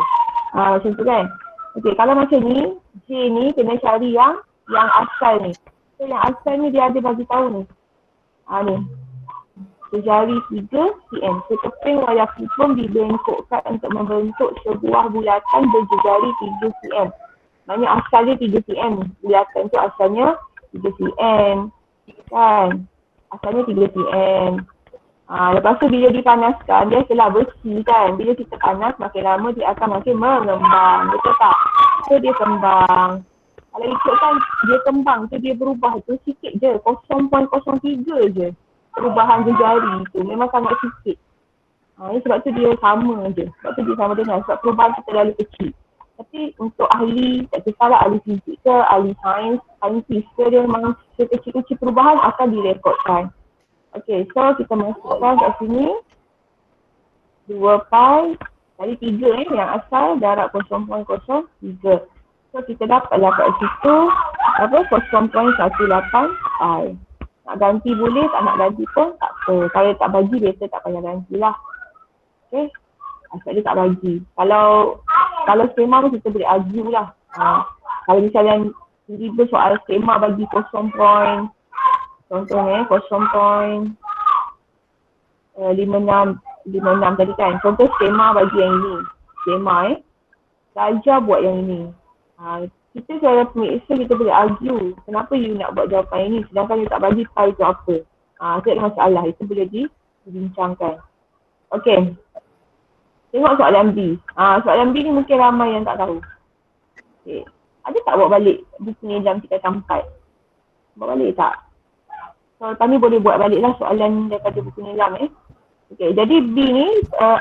Macam tu kan. Okay, kalau macam ni, J ni kena cari yang asal ni. So yang asal ni dia ada bagi tahu ni. Ni. Sejari 3 cm. Sekeping wayar kupon dibengkokkan untuk membentuk sebuah bulatan berjejari 3 cm. Maksudnya asalnya 3 cm. Bulatan tu asalnya 3 cm. Kan? Asalnya 3 cm. Lepas tu bila dipanaskan, dia telah besi kan. Bila kita panas, makin lama dia akan makin mengembang. Betul tak? So dia kembang. Kalau ikutkan dia kembang tu, dia berubah tu sikit je. 0.03 je. Perubahan jari tu memang sangat sikit. Sebab tu dia sama je. Sebab tu dia sama dengan. Sebab perubahan tu terlalu kecil. Tapi untuk ahli, tak kisahlah ahli fizik ke, ahli saintis ke, dia memang sekecil-kecil perubahan akan direkodkan. Okay, so kita masukkan kat sini 2 pi kali 3 yang asal darab 0.03. So kita dapatlah kat situ 0.18 pi. Nak ganti boleh, tak nak ganti pun tak apa. Kalau tak bagi, biasa tak payah gantilah. Okay, asal dia tak bagi. Kalau skema pun kita boleh argue lah. Kalau misalnya tiba-tiba soal skema bagi 0.56 tadi kan. Contoh skema bagi yang ini. Skema belajar buat yang ini. Kita secara pemiksa kita boleh argue. Kenapa you nak buat jawapan ini sedangkan you tak bagi pi tu apa. Itu ada masalah. Itu boleh dibincangkan. Okay. Tengok soalan B. Soalan B ni mungkin ramai yang tak tahu. Okay. Ada tak buat balik buku ni dalam tingkatan 4? Buat balik tak? So lepas ni boleh buat balik lah soalan daripada buku nilam Okay, jadi B ni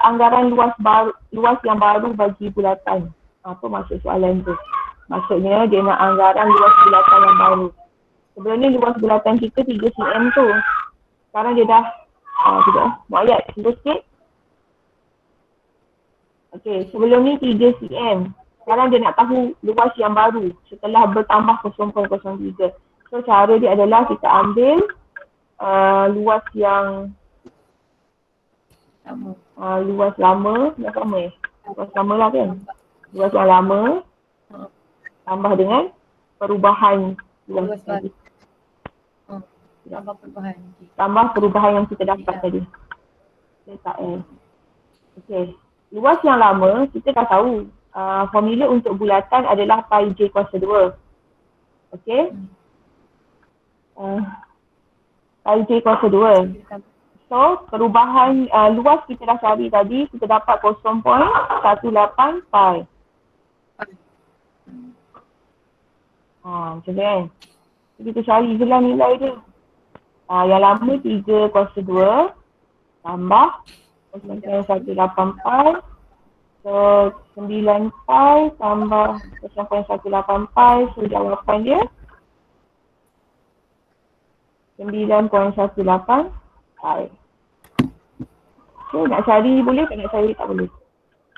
anggaran luas yang baru bagi bulatan. Apa maksud soalan tu? Maksudnya dia nak anggaran luas bulatan yang baru. Sebelum ni luas bulatan kita 3 cm tu. Sekarang dia dah buat ayat sikit. Okay, sebelum ni 3 cm. Sekarang dia nak tahu luas yang baru setelah bertambah 0.03. So cara dia adalah kita ambil luas yang luas lama lah kan. Luas yang lama tambah dengan perubahan luas tadi. Tambah perubahan yang kita dapat tadi. Okay. Luas yang lama kita dah tahu formula untuk bulatan adalah pi J kuasa 2. Okay. Kali J kuasa 2. So, perubahan luas kita dah cari tadi, kita dapat 0.18 pi. Macam tu kan. Jadi kita cari je lah nilai dia. Yang lama 3 kuasa 2 tambah 0.18 pi. So 9 pi tambah 0.18 pi. So jawapan dia 9.18 pi. So nak cari boleh tak, nak cari tak boleh.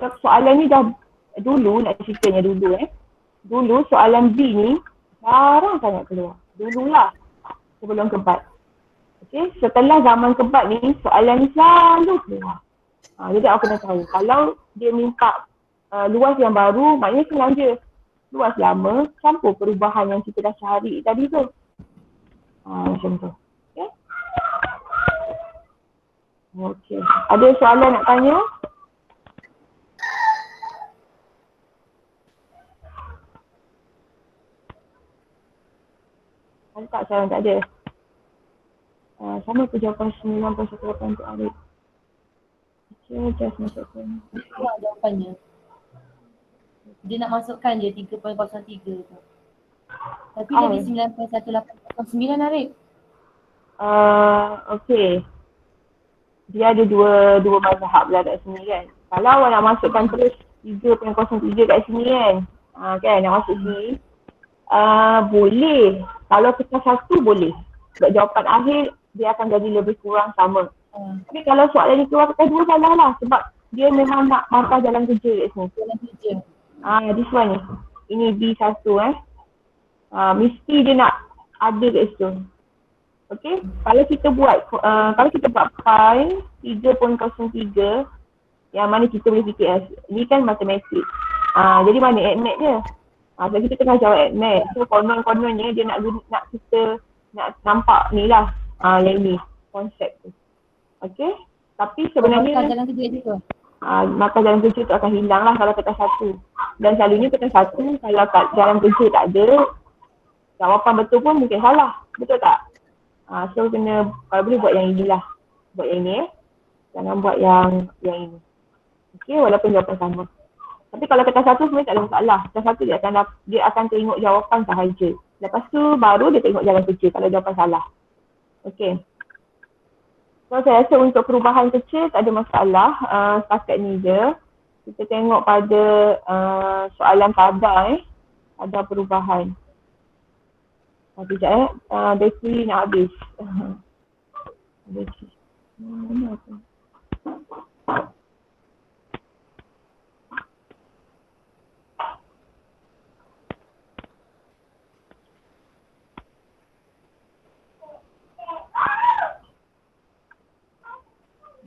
So, soalan ni dah dulu, nak ceritanya dulu Dulu soalan B ni jarang sangat keluar. Dululah sebelum kebat. Okay, setelah zaman kebat ni soalan ni selalu keluar. Jadi aku kena tahu kalau dia minta luas yang baru, maknanya senang je. Luas lama campur perubahan yang kita dah cari tadi tu. Macam tu. Okay. Okay. Ada soalan nak tanya? Ada tak soalan? Tak ada. Sama ke jawapan 9.18 untuk Arif? Okay, just masukkan. Itulah jawapannya. Dia nak masukkan je 3.03 tu. Tapi dari 9.1809 Arif. Okay. Dia ada dua mazhab lah kat sini kan. Kalau awak nak masukkan terus 3.03 kat sini kan. Kan nak masuk sini. Boleh. Kalau pecah satu boleh. Sebab jawapan akhir dia akan jadi lebih kurang sama. Tapi kalau soalan ni keluar pecah dua salah lah. Sebab dia memang nak markah jalan kerja kat sini. Jalan kerja. This one ni. Ini B1 mesti dia nak ada kat situ. Okay. Kalau kita buat pi 3.03 yang mana kita boleh fikir ni kan matematik. Jadi mana admat dia? So kita tengah jawab admat. So konon-kononnya dia nak kita nak nampak ni lah. Yang ni konsep tu. Okay. Tapi sebenarnya markah jalan kerja je tu. Markah jalan kerja tu akan hilang lah kalau pecah satu. Dan selalunya pecah satu kalau jalan kerja tak ada, jawapan betul pun mungkin salah. Betul tak? So kena, kalau boleh buat yang inilah. Buat yang ni jangan buat yang ini. Okay, walaupun jawapan sama. Tapi kalau pecah satu sebenarnya tak ada masalah. Pecah satu dia akan tengok jawapan sahaja. Lepas tu baru dia tengok jalan kerja kalau jawapan salah. Okay. So saya rasa untuk perubahan kecil tak ada masalah. Setakat ni je. Kita tengok pada soalan kadar kadar perubahan. Sekejap bateri nak habis. Bateri. Mana tu?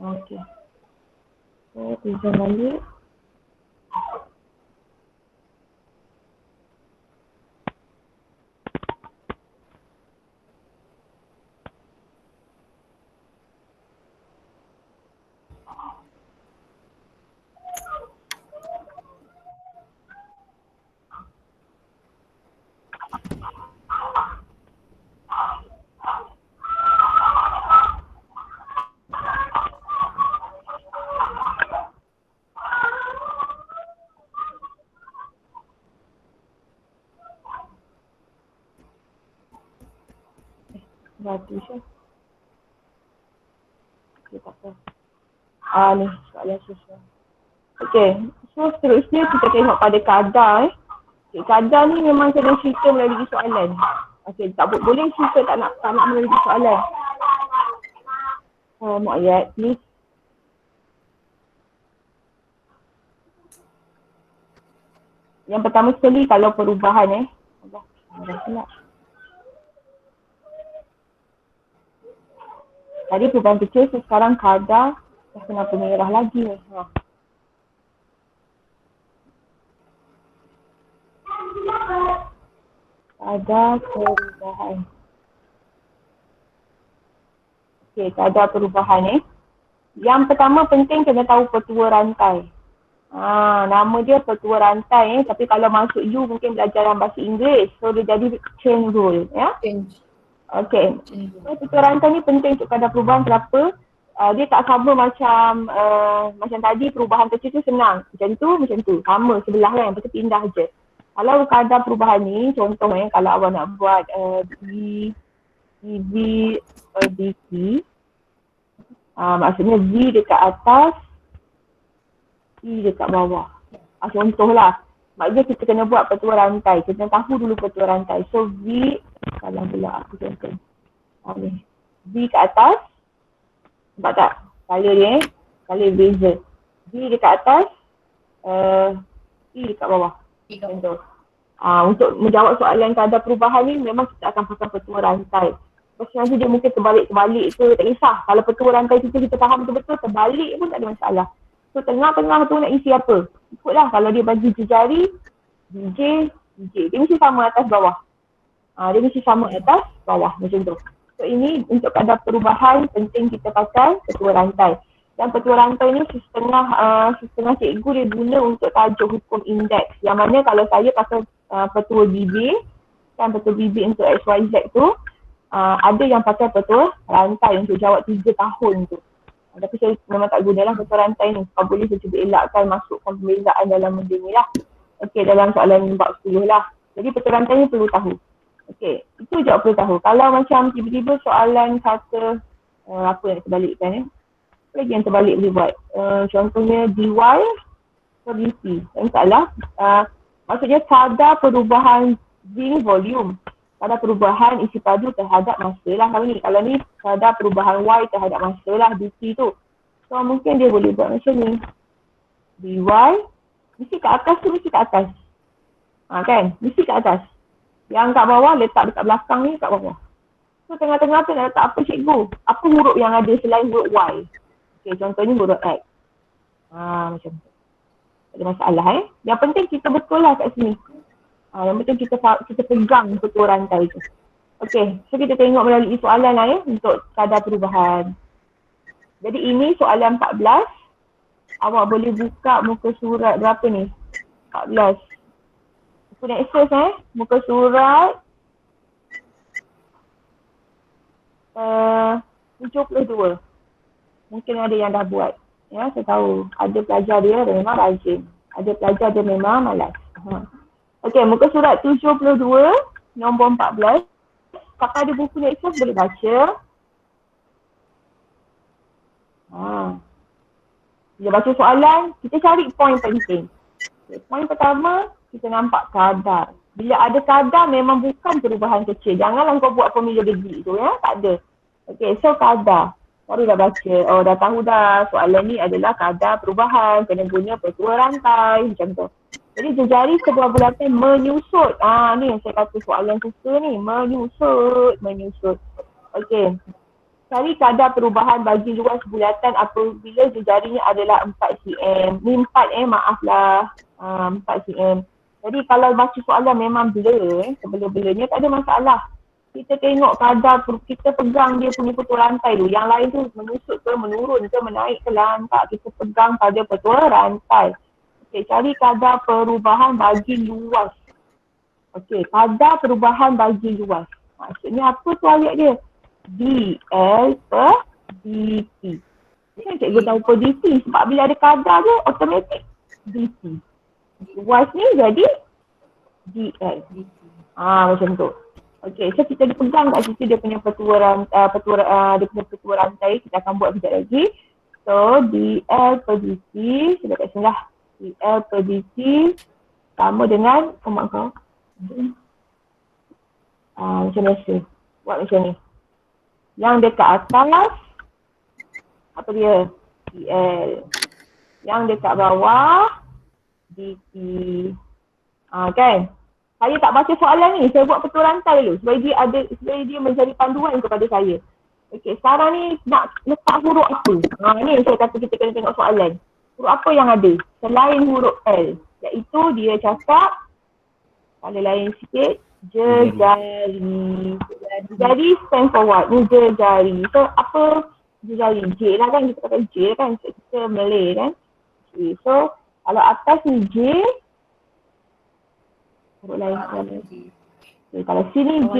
Okey. So, pinjam balik. Bagus ya. Okay, tak apa. Ni soalan susah. Okay, so seterusnya kita tengok pada kadar Okay, kadar ni memang kena cerita melalui soalan. Okay, tak boleh cerita tak nak melalui soalan. Mak ayat, please. Yang pertama sekali kalau perubahan Allah silap. Tadi perubahan kecil, so sekarang kadar dah kenapa merah lagi ni. Kadar perubahan. Okey, kadar perubahan Yang pertama penting kena tahu petua rantai. Nama dia petua rantai tapi kalau masuk U mungkin belajar dalam bahasa Inggeris. So dia jadi chain rule ya. Change. Okey. Satu rantai ni penting untuk kadar perubahan kenapa? Dia tak sama macam tadi perubahan kecil tu senang. Macam tu. Sama sebelah kan. Lepas tu pindah je. Kalau kadar perubahan ni, contoh kalau awak nak buat V DT, maksudnya V dekat atas, E dekat bawah. Contohlah. Maksudnya kita kena buat petua rantai. Kita tahu dulu petua rantai. So V, salah pula aku contoh. V kat atas. Nampak tak? Color dia color beza. V dekat atas. E dekat bawah. Contoh. Untuk menjawab soalan kadar perubahan ni memang kita akan pakai petua rantai. Lepas nanti dia mungkin terbalik-terbalik ke, tak kisah. Kalau petua rantai kita faham betul-betul, terbalik pun tak ada masalah. So tengah-tengah tu nak isi apa? Ikutlah kalau dia bagi jari, DJ. Dia mesti sama atas bawah. Dia mesti sama atas bawah macam tu. So ini untuk kadar perubahan penting kita pakai petua rantai. Dan petua rantai ni setengah cikgu dia guna untuk tajuk hukum indeks. Yang mana kalau saya pakai petua bibir, kan petua bibir untuk XYZ tu, ada yang pakai petua rantai untuk jawab 3 tahun tu. Tapi saya memang tak gunalah petua rantai ni. Kalau boleh saya cuba elakkan masukkan pembezaan dalam benda ni lah. Okey, dalam soalan bab 10 lah. Jadi petua rantai ni perlu tahu. Okey, itu jawab perlu tahu. Kalau macam tiba-tiba soalan kata, apa yang terbalikkan apa lagi yang terbalik boleh buat? Contohnya dy per dt. Tak salah. Maksudnya kadar perubahan V ni volume. Kadar perubahan isi padu terhadap masa lah kalau ni kadar perubahan Y terhadap masa lah dt tu. So mungkin dia boleh buat macam ni. dy mesti kat atas tu mesti kat atas. Kan? Mesti kat atas. Yang kat bawah letak dekat belakang ni kat bawah. So tengah-tengah tu nak letak apa cikgu? Apa huruf yang ada selain huruf Y? Okay, contohnya huruf X. Macam tu. Tak ada masalah Yang penting kita betul lah kat sini. Yang penting kita pegang petua rantai tu. Okay, so kita tengok melalui soalan lah untuk kadar perubahan. Jadi ini soalan 14. Awak boleh buka muka surat berapa ni? 14. Aku nak access muka surat 72. Mungkin ada yang dah buat. Ya, saya tahu. Ada pelajar dia memang rajin. Ada pelajar dia memang malas. Okey, muka surat 72, nombor 14. Kalau ada buku ni access boleh baca. Bila baca soalan, kita cari poin penting. Okay, poin pertama, kita nampak kadar. Bila ada kadar memang bukan perubahan kecil. Janganlah kau buat formula gigi tu ya, tak ada. Okey, so kadar. Baru dah baca, dah tahu dah soalan ni adalah kadar perubahan, kena guna petua rantai macam tu. Jadi jejari sebuah bulatan menyusut. Ni yang saya kata soalan suka ni, menyusut. Okey. Cari kadar perubahan bagi luas bulatan apabila jejarinya adalah 4 cm. Ni 4 maaflah. 4 cm. Jadi kalau baca soalan memang blur, sebelum-blurnya tak ada masalah. Kita tengok kadar, kita pegang dia punya petua rantai tu. Yang lain tu menyusut ke, menurun ke, menaik ke lantak. Kita pegang pada petua rantai. Okey, cari kadar perubahan bagi luas. Okey, kadar perubahan bagi luas. Maksudnya apa tu ayat dia? dl per dt. Kan cikgu tahu per dt sebab bila ada kadar tu automatik dt. Luas ni jadi dl. Macam tu. Okey, so kita dipegang kat situ dia punya petua rantai. Kita akan buat sekejap lagi. So, dl per dt, sudah kat sini lah. dl per dt sama dengan kau. Macam biasa. Buat macam ni. Yang dekat atas, apa dia? dl. Yang dekat bawah, dt. Kan? Saya tak baca soalan ni, saya buat petua rantai dulu supaya dia menjadi panduan kepada saya. Okey, sekarang ni nak letak huruf apa? Ni saya kata kita kena tengok soalan. Huruf apa yang ada selain huruf L? Iaitu dia cakap, kalau lain sikit, jejari. Jejari stand for what? Ni jejari. So apa jejari? J lah kan, kita kata J kan, kita Malay kan. Okay, so kalau atas ni J, huruf lain. Okay, kalau sini J,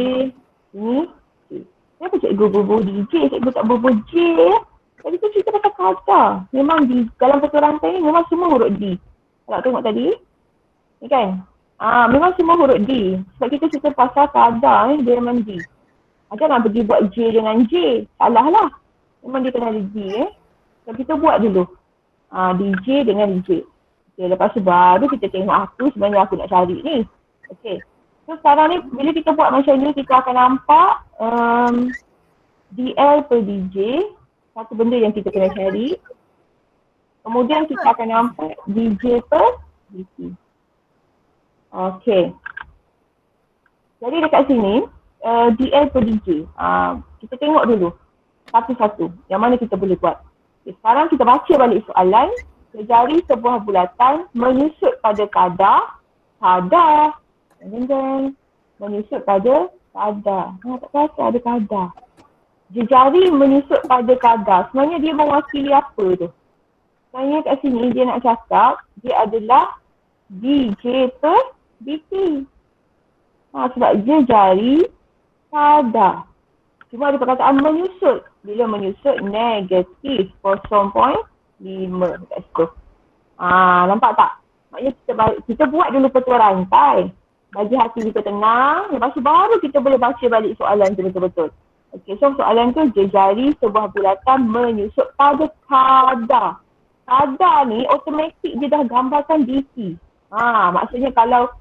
sini J. Kenapa cikgu berbual DJ, cikgu tak berbual J ya? Tadi tu cerita pasal kadar. Memang di dalam petua rantai ni memang semua huruf D. Kalau tengok tadi, ni kan? Memang semua huruf D. Sebab kita cerita pasal kadar ni, dia memang D. Jangan pergi buat J dengan J. Salah lah. Memang dia kena ada D So kita buat dulu. DJ dengan DJ. Okay, lepas tu baru kita tengok aku sebenarnya aku nak cari ni. Okay. So sekarang ni bila kita buat macam ni kita akan nampak DL per DJ, satu benda yang kita kena cari. Kemudian kita akan nampak DJ per DC. Okay. Jadi dekat sini DL per DJ. Kita tengok dulu satu-satu yang mana kita boleh buat. Okay, sekarang kita baca balik soalan. Sejari sebuah bulatan menyusut pada kadar. Menyusut pada kadar. Tak kata ada kadar. Jejari menyusut pada kadar. Sebenarnya dia mewakili apa tu? Sebenarnya kat sini dia nak cakap dia adalah DJ per DT. Sebab jejari kadar. Cuma ada perkataan menyusut. Bila menyusut negatif 0.5 kat situ. Nampak tak? Maknanya kita buat dulu petua rantai. Bagi hati kita tenang. Lepas tu baru kita boleh baca balik soalan tu betul-betul. Okay, so soalan tu jejari sebuah bulatan menyusut pada kadar. Kadar ni automatik dia dah gambarkan DC. Maksudnya kalau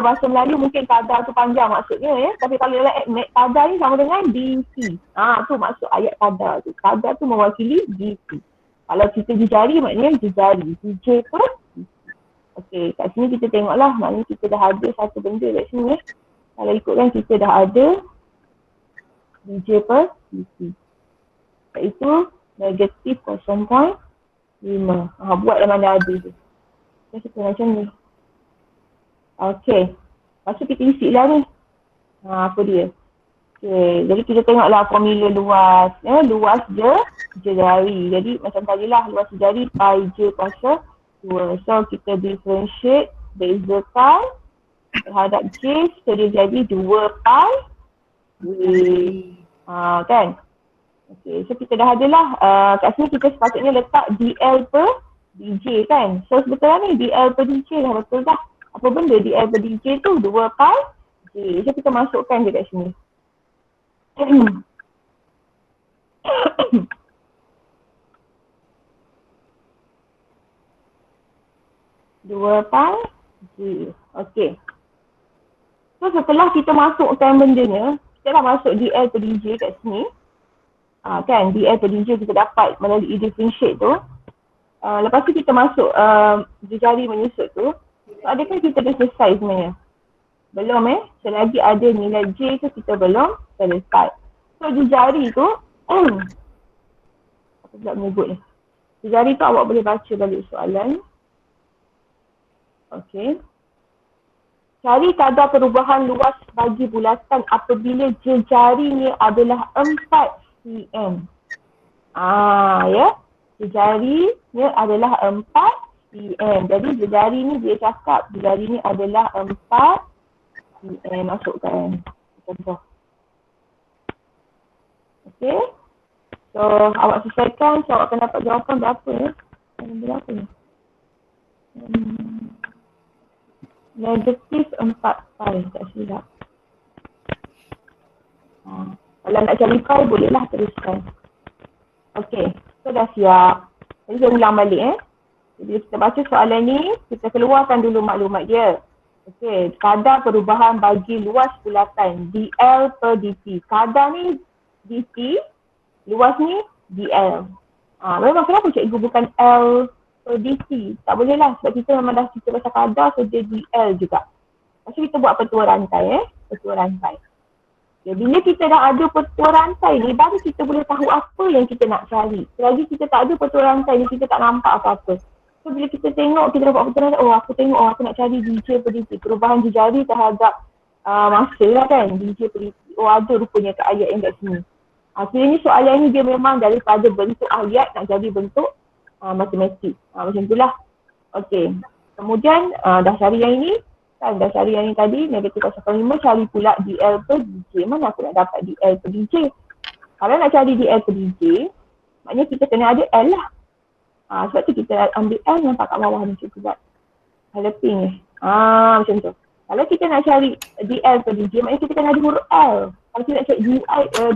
bahasa Melayu mungkin kadar tu panjang maksudnya ya. Tapi kalau dalam admit kadar ni sama dengan DC. Tu maksud ayat kadar tu. Kadar tu mewakili DC. Kalau kita jejari maknanya jejari. DJ per DC. Okey, kat sini kita tengoklah maknanya kita dah ada satu benda kat sini ya. Kalau ikutkan kita dah ada DJ per DC. Iaitu negatif 0.5. Buat dalam mana ada tu. Kita macam ni. Okey. Lepas tu kita isi lah ni. Apa dia? Okey. Jadi kita tengoklah formula luas. Luas jejari. Jadi macam tadilah luas jejari pi j kuasa 2. So kita differentiate, bezakan terhadap j. So dia jadi 2 pi j. Kan? Okey. So kita dah adalah kat sini kita sepatutnya letak DL per DJ kan? So sebetulnya ni DL per DJ dah betul dah. Apa benda DL per DJ tu? 2 pi J. So kita masukkan je kat sini. 2 pi J. Okey. So setelah kita masukkan bendanya, kita dah masuk DL per DJ kat sini. Kan DL per DJ kita dapat melalui differentiate tu. Lepas tu kita masuk jejari menyusut tu. So adakah kita dah selesai sebenarnya? Belum selagi ada nilai J tu kita belum selesai. So jejari tu apa pula menyebut ni? Jejari tu awak boleh baca balik soalan. Okey. Cari kadar perubahan luas bagi bulatan apabila jejarinya adalah 4 cm. Ya. Jejarinya adalah 4 cm. Jadi jejari ni dia cakap jejari ni adalah 4 cm. Masukkan contoh. Okey. So awak selesaikan, so awak akan dapat jawapan berapa ya? Berapa ni? Negatif 4 pi, tak silap. Kalau nak cari pi bolehlah teruskan. Okey, so dah siap. Jadi saya ulang balik Jadi kita baca soalan ni, kita keluarkan dulu maklumat dia. Okey, kadar perubahan bagi luas bulatan DL per DT. Kadar ni DT, luas ni DL. Memang kenapa cikgu bukan L per DT? Tak boleh lah sebab kita memang dah cerita pasal kadar, so dia DL juga. Lepas tu kita buat petua rantai petua rantai. Okay, bila kita dah ada petua rantai ni, baru kita boleh tahu apa yang kita nak cari. Selagi kita tak ada petua rantai ni, kita tak nampak apa-apa. So bila kita tengok, kita dapat petua rantai, aku nak cari DJ per DT. Perubahan jejari terhadap masa lah kan, DJ per DT. Ada rupanya kat ayat yang kat sini. Akhirnya soalan ni dia memang daripada bentuk ayat nak jadi bentuk matematik. Macam itulah. Okey. Kemudian dah cari yang ini. Kan dah cari yang ni tadi, negatif 0.5, cari pula DL per DJ. Mana aku nak dapat DL per DJ? Kalau nak cari DL per DJ, maknanya kita kena ada L lah. Sebab tu kita ambil L nampak kat bawah ni, cuba buat. Ada pink ni. Macam tu. Kalau kita nak cari DL per DJ, maknanya kita kena ada huruf L. Kalau kita nak cari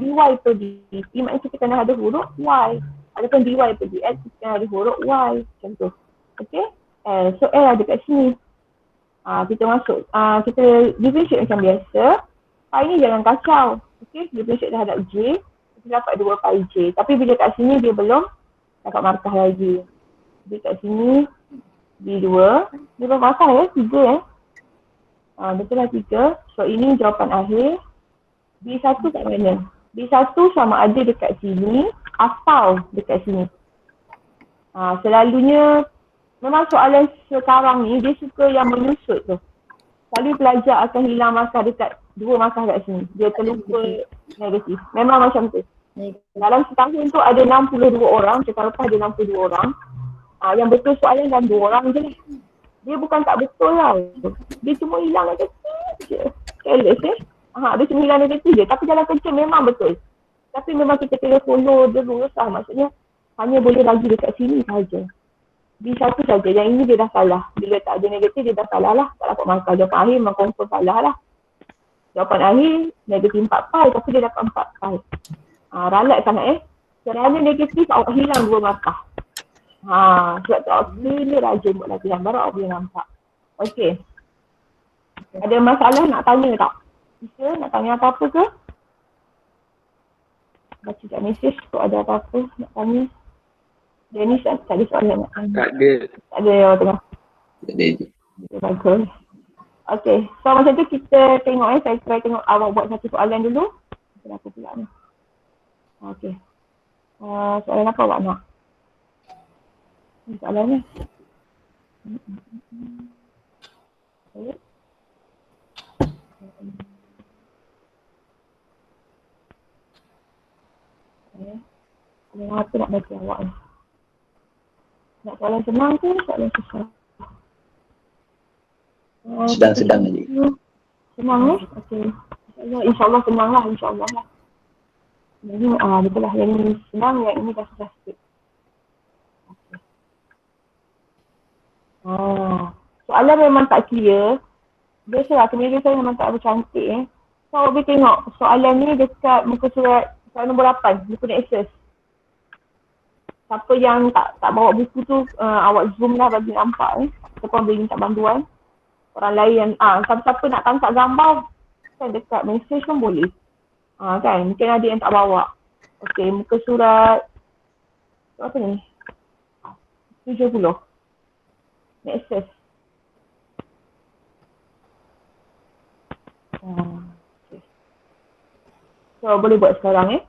DY per DP, maknanya kita kena ada huruf Y. Ataupun DY per DL, kita kena ada huruf Y. Macam tu. Okay? So L ada kat sini. Kita masuk, kita differentiate macam biasa. Pi ni jangan kacau. Okay? Differentiate terhadap J. Kita dapat 2 pi J. Tapi bila kat sini dia belum dapat markah lagi. Bila kat sini B2. Dia berapa markah ya? 3 betul lah 3. So ini jawapan akhir. B1 kat mana? B1 sama ada dekat sini atau dekat sini. Selalunya memang soalan sekarang ni dia suka yang menyusut tu. Selalu pelajar akan hilang markah dekat 2 markah kat sini. Dia terlupa negatif. Memang macam tu. Dalam setahun tu ada 62 orang, cakap lepas ada 62 orang. Yang betul soalan dalam 2 orang je lah. Dia bukan tak betul lah. Dia cuma hilang negatif je. Careless dia cuma hilang negatif je. Tapi dalam kerja memang betul. Tapi memang kita kena follow the rules lah. Maksudnya hanya boleh bagi dekat sini saja. Di satu saja. Yang ini dia dah salah. Bila tak ada negatif dia dah salah lah. Tak dapat markah. Jawapan akhir memang confirm salah lah. Jawapan akhir negatif 4 pi tapi dia dapat 4 pi. Ralat sangat kerana negatif awak hilang 2 markah. Sebab tu awak kena rajin buat latihan baru awak boleh nampak. Okey. Ada masalah nak tanya tak? Bisa nak tanya apa-apa ke? Baca kat mesej tu ada apa-apa nak tanya. Dennis tak ada soalan nak tanya. Tak ada. Tak ada yang tengah. Tak ada. Bagus. Okey. So macam tu kita tengok saya try tengok awak buat satu soalan dulu. Kenapa pula ni? Okey. Soalan apa awak nak? Soalan ni. Okay. Soalan apa nak bagi awak ni? Nak soalan senang ke soalan susah? Sedang-sedang aja. Senang Okey. InsyaAllah senang lah, insyaAllah lah. Jadi betul lah, yang ini senang, yang ini dah susah sikit. Soalan memang tak clear. Biasalah, kamera saya memang tak bercantik So awak boleh tengok soalan ni dekat muka surat soalan nombor 8, buku nak access. Siapa yang tak bawa buku tu, awak zoom lah bagi nampak Ataupun boleh minta bantuan orang lain yang, siapa-siapa nak tangkap gambar kan dekat message pun boleh. Kan, mungkin ada yang tak bawa. Okey, muka surat apa ni? 70. Nak access. Okay. So boleh buat sekarang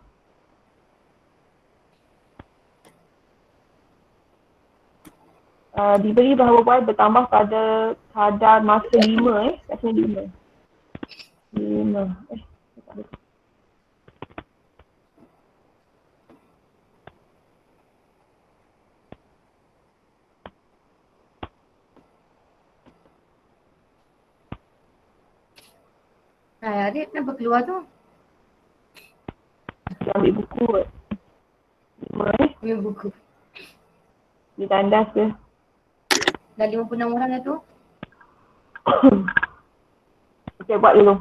diberi bahawa Y bertambah pada kadar masa 5 kat sini 5 tak ada. Adik kenapa keluar tu? Dia ambil buku 5 Ambil buku. dia tandas ke. Dah 56 orang dah tu. Okay, buat dulu.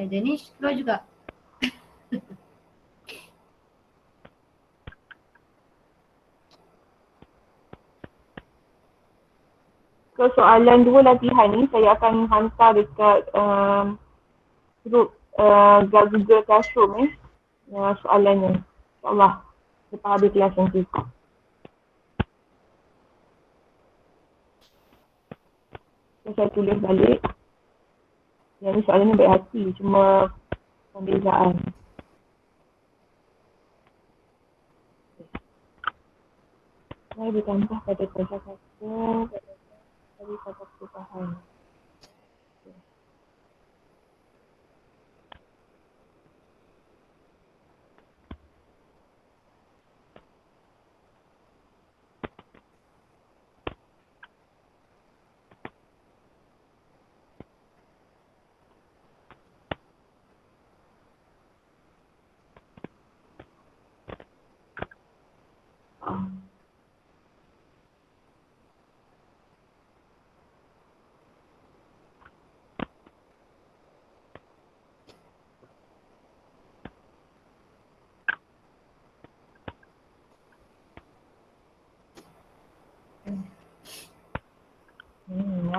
Danish keluar juga. So soalan 2 latihan ni saya akan hantar dekat grup Google Classroom soalannya. InsyaAllah lepas habis kelas nanti. So, saya tulis balik. Yang ni soalan ni baik hati, cuma pembezaan. Saya ditambah pada kata-kata dari kata perubahan.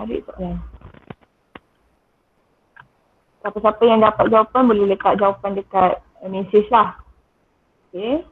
Menarik soalan. Siapa-siapa yang dapat jawapan boleh letak jawapan dekat mesej lah. Okay.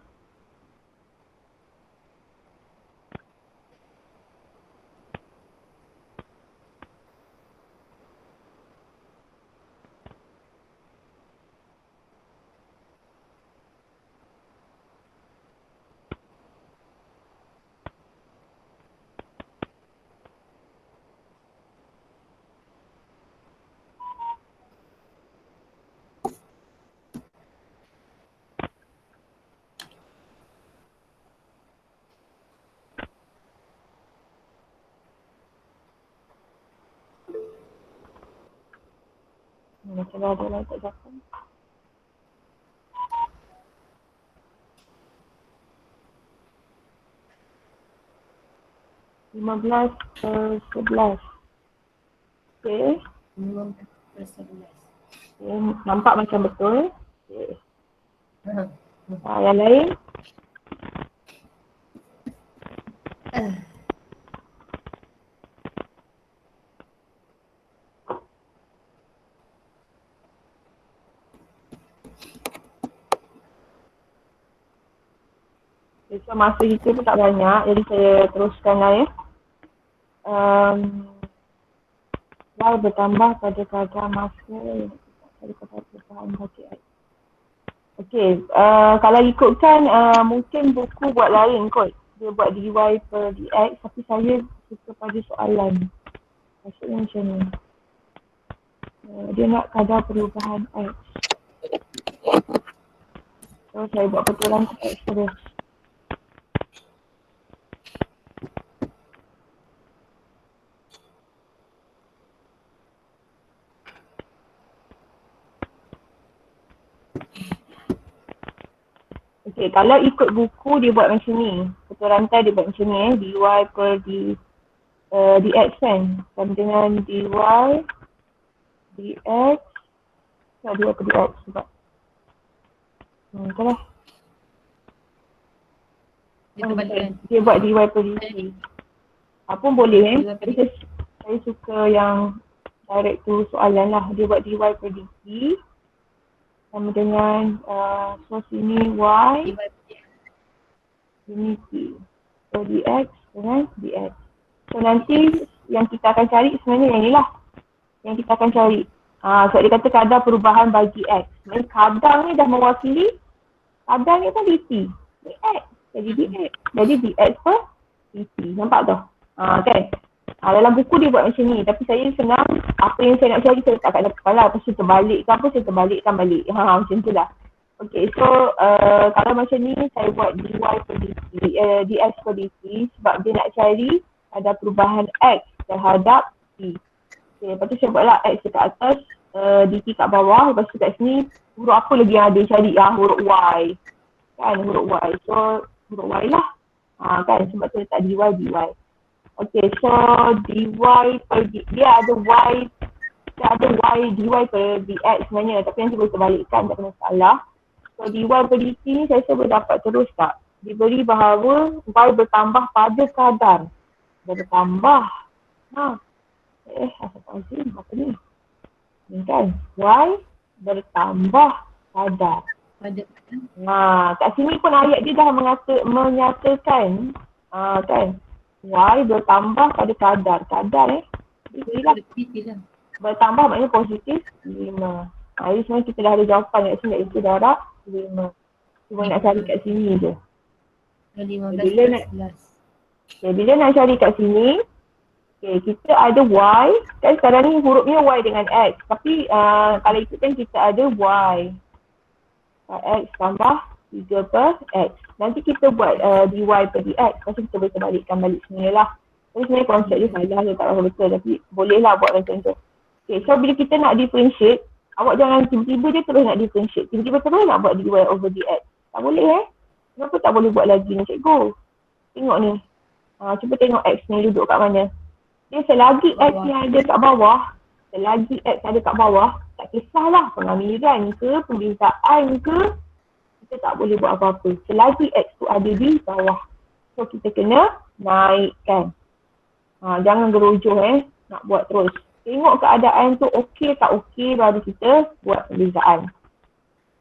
Macam ada lah tak jawapan. (15/11). Okay. 15/11. Okay. Nampak macam betul. Okay. Ha. Yang lain? So, masa kita pun tak banyak, jadi saya teruskan lah ya. Y bertambah pada kadar masa pada kadar perubahan bagi X. Okey, kalau ikutkan mungkin buku buat lain kot. Dia buat dy per dx, tapi saya suka pada soalan. Maksudnya macam ni. Dia nak kadar perubahan X. So, saya buat betulan X terus. Okay, kalau ikut buku dia buat macam ni. Ketua rantai dia buat macam ni dy per dx kan. Sama dengan dy dx. Tak dy per dx sebab. Itulah. Dia terbalikkan. Dia buat dy per dt. Apa pun boleh Tapi saya suka yang direct tu soalan lah. Dia buat dy per dt. Sama dengan so sini y, ini t. So dx dengan dx. So nanti yang kita akan cari sebenarnya yang ni lah. Yang kita akan cari. Sebab dia kata kadar perubahan bagi x. Jadi kadar ni dah mewakili, kadar ni kan dt. Dx. Jadi dx. Jadi dx per dt. Nampak tu? Kan? Dalam buku dia buat macam ni, tapi saya senang apa yang saya nak cari saya letak kat dalam kepala. Lepas tu terbalikkan apa, saya terbalikkan balik. Macam tu lah. Okay, so kalau macam ni saya buat dy per dt, dx per dt sebab dia nak cari ada perubahan x terhadap t. Okay, lepas tu saya buatlah x dekat atas, dt kat bawah. Lepas tu kat sini huruf apa lagi yang ada cari? Huruf y. Kan, huruf y. So huruf y lah. Kan, sebab tu letak dy, dy. Okay, so dy per d, dia ada y dy per dx sebenarnya, tapi nanti boleh terbalikkan, tak kena salah. So dy per dt ni saya boleh dapat terus tak? Diberi bahawa y bertambah pada kadar. Dia bertambah. Astagfirullahaladzim, apa ni? Ni kan, y bertambah kadar. Kat sini pun ayat dia dah menyatakan kan, y bertambah pada kadar. Kadar bertambah maknanya positif 5. Jadi sebenarnya kita dah ada jawapan kat sini, iaitu darab 5. Cuma nak cari kat sini je. 15/11. Bila nak cari kat sini, kita ada y. Kan sekarang ni hurufnya y dengan x. Tapi kalau ikutkan kita ada y. X tambah 3 per x. Nanti kita buat dy per dx. Lepas tu kita boleh terbalikkan balik sini lah. Tapi sebenarnya konsep dia salah, dia tak rasa betul. Tapi bolehlah buat macam tu. Okay, so bila kita nak differentiate, awak jangan tiba-tiba je terus nak differentiate. Tiba-tiba terus nak buat dy over dx. Tak boleh Kenapa tak boleh buat lagi ni cikgu? Tengok ni. Cuba tengok x ni duduk kat mana. Dia selagi x yang ada kat bawah, tak kisahlah pengamilan ke, pembezaan ke, kita tak boleh buat apa-apa. Selagi x tu ada di bawah. So kita kena naikkan. Jangan gerujuh nak buat terus. Tengok keadaan tu okey tak okey baru kita buat perbezaan.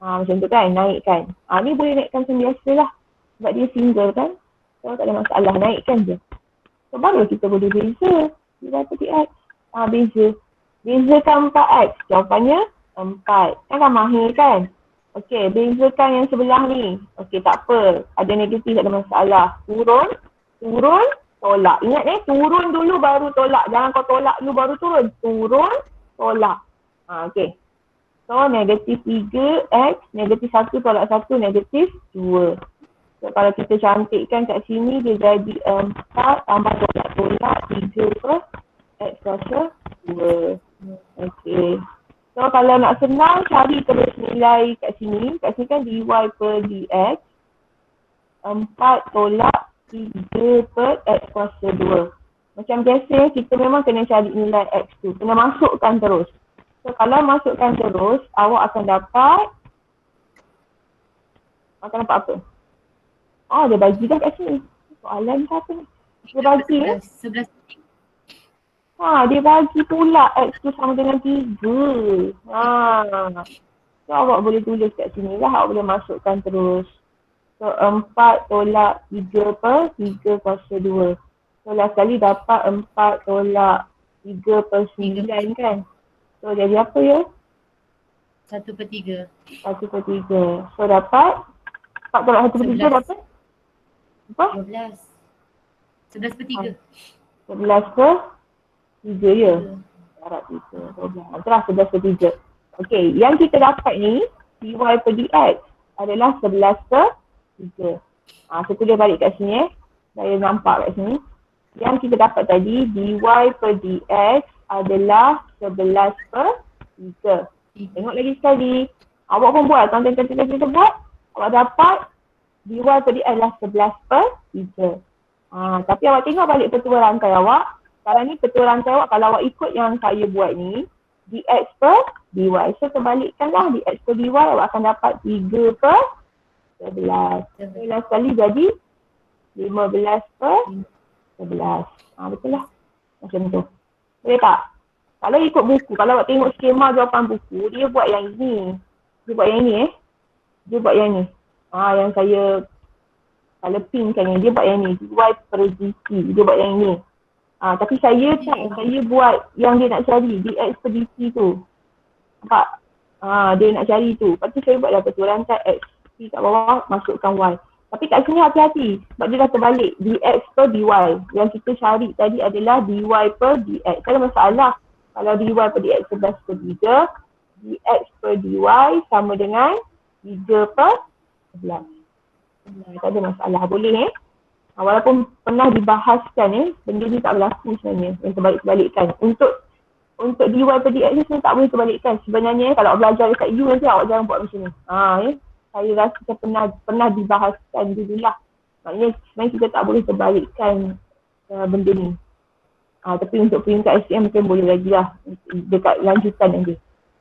Macam tu kan, naikkan. Ni boleh naikkan macam biasa lah. Sebab dia single kan. So tak ada masalah, naikkan je. So baru kita boleh beza. Dia dapat X. Beza. Bezakan 4X. Jawapannya 4. Kan dah mahir kan? Okey, bezakan yang sebelah ni. Okey, tak apa. Ada negatif, tak ada masalah. Turun, tolak. Ingat turun dulu baru tolak. Jangan kau tolak dulu baru turun. Turun, tolak. Okey. So, negatif 3X, negatif 1 tolak 1, negatif 2. So, kalau kita cantikkan kat sini, dia jadi 4 tambah tolak 3 per X kuasa 2. Okey. So, kalau nak senang, cari terus nilai kat sini. Kat sini kan dy per dx. 4 tolak 3 per X kuasa 2. Macam biasa, kita memang kena cari nilai X tu. Kena masukkan terus. So, kalau masukkan terus, awak akan dapat apa? Dia bagi dah kat sini. Soalan ke apa ni? Dia bagi 11. Dia bagi pula X tu sama dengan 3. So, awak boleh tulis kat sini lah. Awak boleh masukkan terus. So, 4 tolak 3 per 3 kuasa 2. So, last kali dapat 4 tolak 3 per 9 kan? So, jadi apa ya? 1/3. 1/3. So, dapat 4 tolak 1/3 dapat? Apa? 12. 11/3. 11/3 ya? Harap 3. Itulah 11/3. Okey, yang kita dapat ni, dy per dx adalah 11/3. So, tulis balik kat sini Saya nampak kat sini. Yang kita dapat tadi, dy per dx adalah 11/3. Tengok lagi sekali. Awak pun buat, tonton kita buat. Awak dapat dy per dx adalah 11/3. Tapi awak tengok balik petua rantai awak. Sekarang ni petua rantai awak, kalau awak ikut yang saya buat ni, dx per dy. So terbalikkanlah dx per dy, awak akan dapat 3/11. 11 kali jadi 15/11. Betul lah. Macam tu. Boleh tak? Kalau ikut buku, kalau awak tengok skema jawapan buku, dia buat yang ini. Dia buat yang ini Dia buat yang ni. Yang saya kalau pink kan ni, dia buat yang ni. dy per dt. Dia buat yang ni. Tapi saya tak, saya buat yang dia nak cari, dx per dt tu. Nampak? Dia nak cari tu. Lepas tu saya buat dah betul rantai x kat bawah, masukkan y. Tapi kat sini hati-hati sebab dia dah terbalik. dx per dy. Yang kita cari tadi adalah dy per dx. Tak ada masalah. Kalau dy per dx 11/3, dx per dy sama dengan 3/11. Tak ada masalah. Boleh walaupun pernah dibahaskan benda ni tak berlaku sebenarnya. Yang terbalik-terbalikkan. Untuk dy per dx ni sebenarnya tak boleh terbalikkan. Sebenarnya kalau awak belajar dekat U nanti awak jangan buat macam ni. Saya rasa saya pernah dibahaskan dululah. Maknanya sebenarnya kita tak boleh terbalikkan benda ni. Tapi untuk peringkat SPM mungkin boleh lagi lah dekat lanjutan nanti.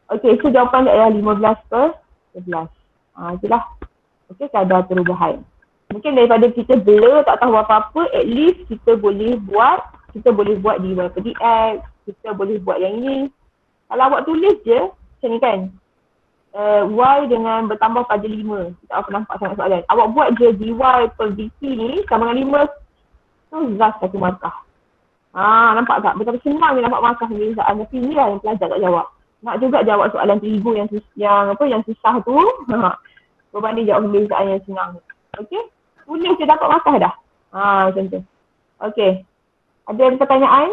Okey, so jawapan dia adalah 15/11. Itulah. Okey, kadar perubahan. Mungkin daripada kita blur tak tahu apa-apa, at least kita boleh buat dy per dx, kita boleh buat yang ini. Kalau awak tulis je macam ni kan, y dengan bertambah pada 5. Kita akan nampak sangat soalan. Awak buat je dy per dt ni sama dengan 5. Tu zas satu markah. Nampak tak? Betapa senang dia nampak markah pemeriksaan. Tapi inilah yang pelajar tak jawab. Nak juga jawab soalan terigu yang susah tu. Berbanding jawab pemeriksaan yang senang. Okey? Tulis je dapat markah dah. Macam tu. Okey. Ada pertanyaan?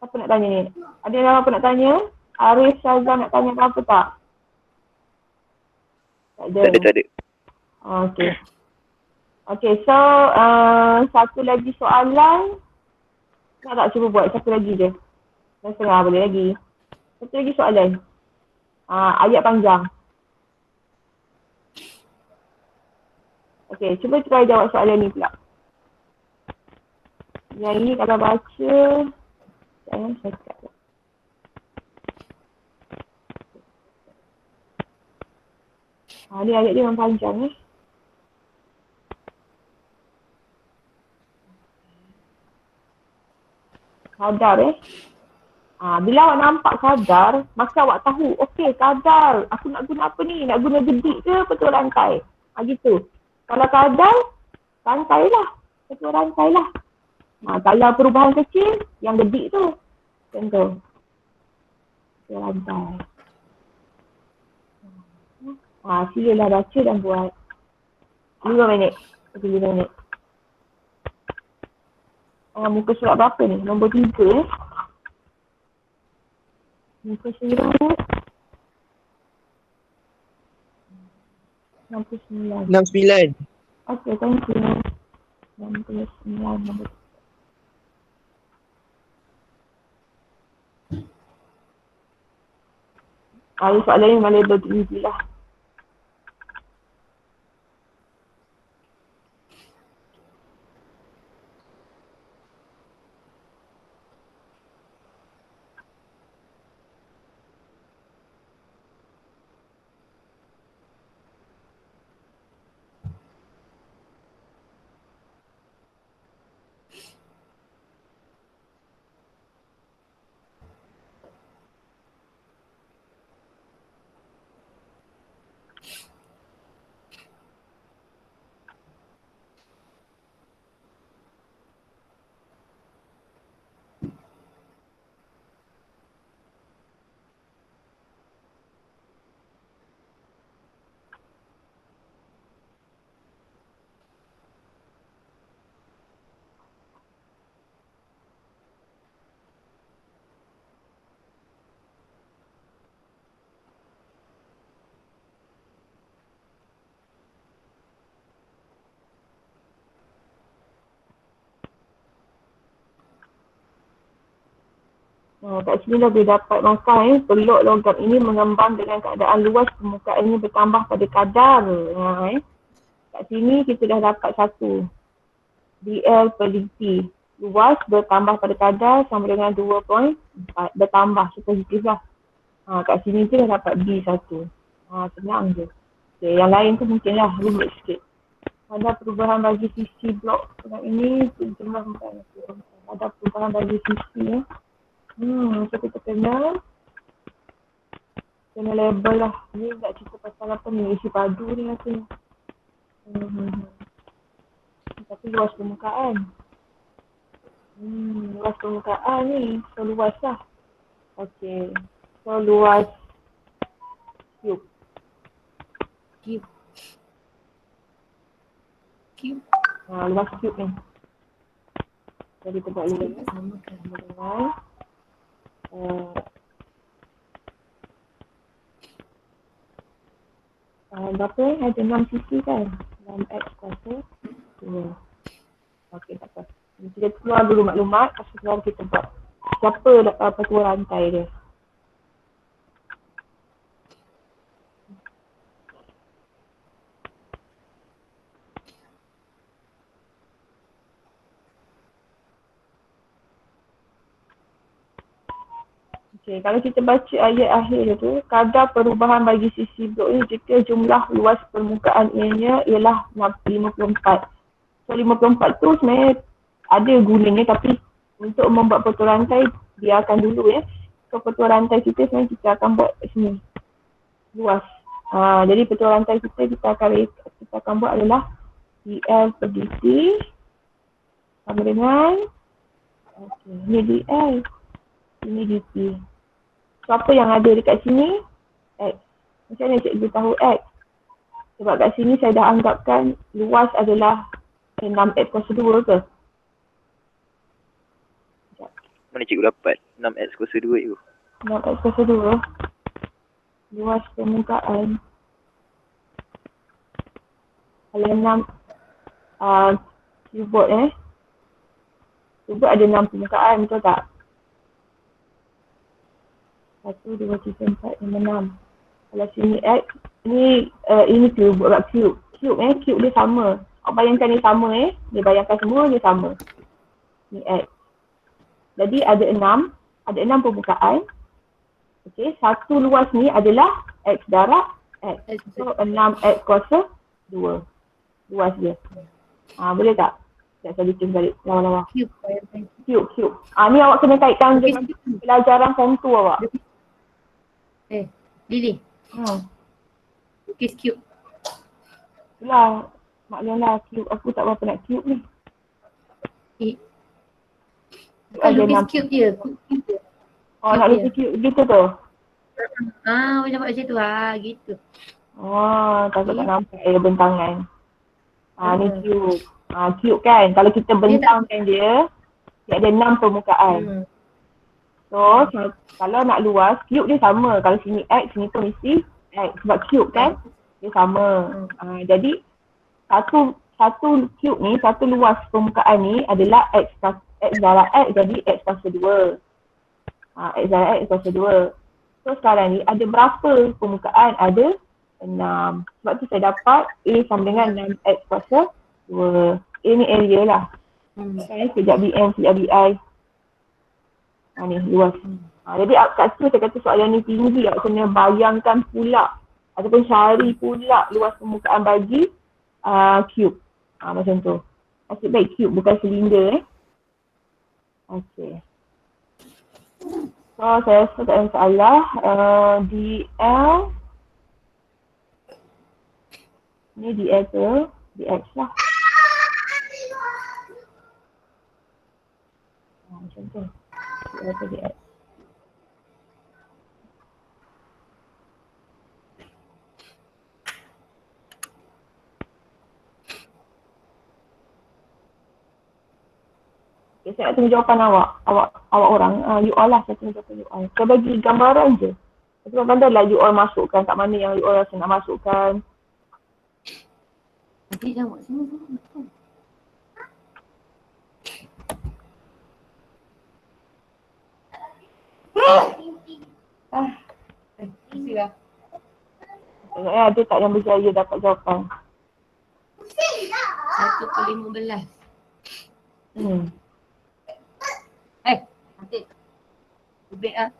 Apa nak tanya ni? Ada yang apa nak tanya? Arif Syazwan nak tanya apa tak? Tak ada. Okey. Okey, so satu lagi soalan. Nak tak cuba buat satu lagi je? Dah setengah boleh lagi. Satu lagi soalan. Ayat panjang. Okey, cuba try jawab soalan ni pula. Yang ini kalau baca, jangan cakap. Ni ayat dia memang panjang Kadar bila awak nampak kadar, maka awak tahu, okey kadar, aku nak guna apa ni? Nak guna gedik ke petua rantai? Gitu. Kalau kadar, rantai lah. Petua rantai lah. Kalau perubahan kecil, yang gedik tu. Contoh. Petua rantai. Silalah baca dan buat. 5 minit. 5 minit. Muka surat berapa ni? Nombor 3 Muka surat 69. 69. Okay, thank you. 69 nombor. Soalan ni malah berdiri lah. Kat sini dah boleh dapat makan peluk logam ini mengembang dengan keadaan luas permukaannya bertambah pada kadar. Kat sini kita dah dapat satu. dl per dt. Luas bertambah pada kadar sama dengan 2.4. Bertambah, positif lah. Kat sini tu dah dapat B1. Senang je. Okay, yang lain tu mungkin lah rumit sikit. Ada perubahan bagi sisi blok ini. Ada perubahan bagi sisi so kita kena label lah. Ni nak cerita pasal apa ni, isi padu ni rasanya. Tapi luas permukaan. Luas permukaan ni, so luas lah. Okay, so luas cube. Luas cube ni. Jadi tempat luas samakan dengan berapa ada 6 sisi kan? 6x kuasa 2. Okey, tak apa. Kita keluar dulu maklumat, lepas tu kita buat siapa petua rantai dia. Okay, kalau kita baca ayat akhir tu, kadar perubahan bagi sisi blok ni jika jumlah luas permukaan ianya ialah 54. So 54 tu sebenarnya ada gunanya, tapi untuk membuat petua rantai biarkan dulu ya. So petua rantai kita sebenarnya kita akan buat sini. Luas. Jadi petua rantai kita akan buat adalah dl per dt sama dengan ni dl, ini dt. So apa yang ada dekat sini? X. Macam mana cikgu tahu X? Sebab kat sini saya dah anggapkan luas adalah 6x kuasa 2 ke? Mana cikgu dapat 6x kuasa 2 tu? 6x kuasa 2. Luas permukaan. Kalau 6 keyboard keyboard ada 6 permukaan, betul tak? 1, 2, 3, 4, 5, 6. Kalau sini X, ini cube, buat cube. Cube dia sama. Awak bayangkan ni sama dia bayangkan semua dia sama. Ni X. Jadi ada 6 permukaan. Okey, satu luas ni adalah X darab X. So 6X kuasa 2. Luas dia. Boleh tak? Sekejap saya bikin balik lawa-lawa. Cube. Cube. Ni awak kena kaitkan dengan pelajaran form 2 awak. Lily. Lukis cube. Itulah, maklumlah cube. Aku tak berapa nak cube ni. Bukan lukis cube je. Oh, nak lukis cube gitu tu? Boleh buat macam tu gitu. Takut tak nampak bentangan. Ni cube. Cube kan, kalau kita bentangkan dia ada 6 permukaan. So, kalau nak luas, cube dia sama. Kalau sini X, sini pun mesti X. Sebab cube kan, dia sama. Jadi, satu cube ni, satu luas permukaan ni adalah X darab X, jadi X kuasa 2. X darab X kuasa 2. So, sekarang ni ada berapa permukaan? Ada 6. Sebab tu saya dapat A sama dengan 6X kuasa 2. A ni area lah. Sekejap BM, sekejap BI. Ni luas. Jadi kat situ saya kata soalan ni tinggi. Awak kena bayangkan pula ataupun cari pula luas permukaan bagi cube. Macam tu. Asyik baik cube bukan silinder Okay. So saya rasa tak ada masalah. DL ni DL ke DX lah. Macam tu. DL ke DX. Okay, saya nak tunggu jawapan awak orang. You all lah, saya tunggu jawapan you all. Saya bagi gambaran je. Saya pandai-pandai lah you all masukkan kat mana yang you all rasa nak masukkan. Nanti jawab semua. Terima kasih. Ada tak yang berjaya dapat jawapan? 1/15. Nanti. Lebih lah.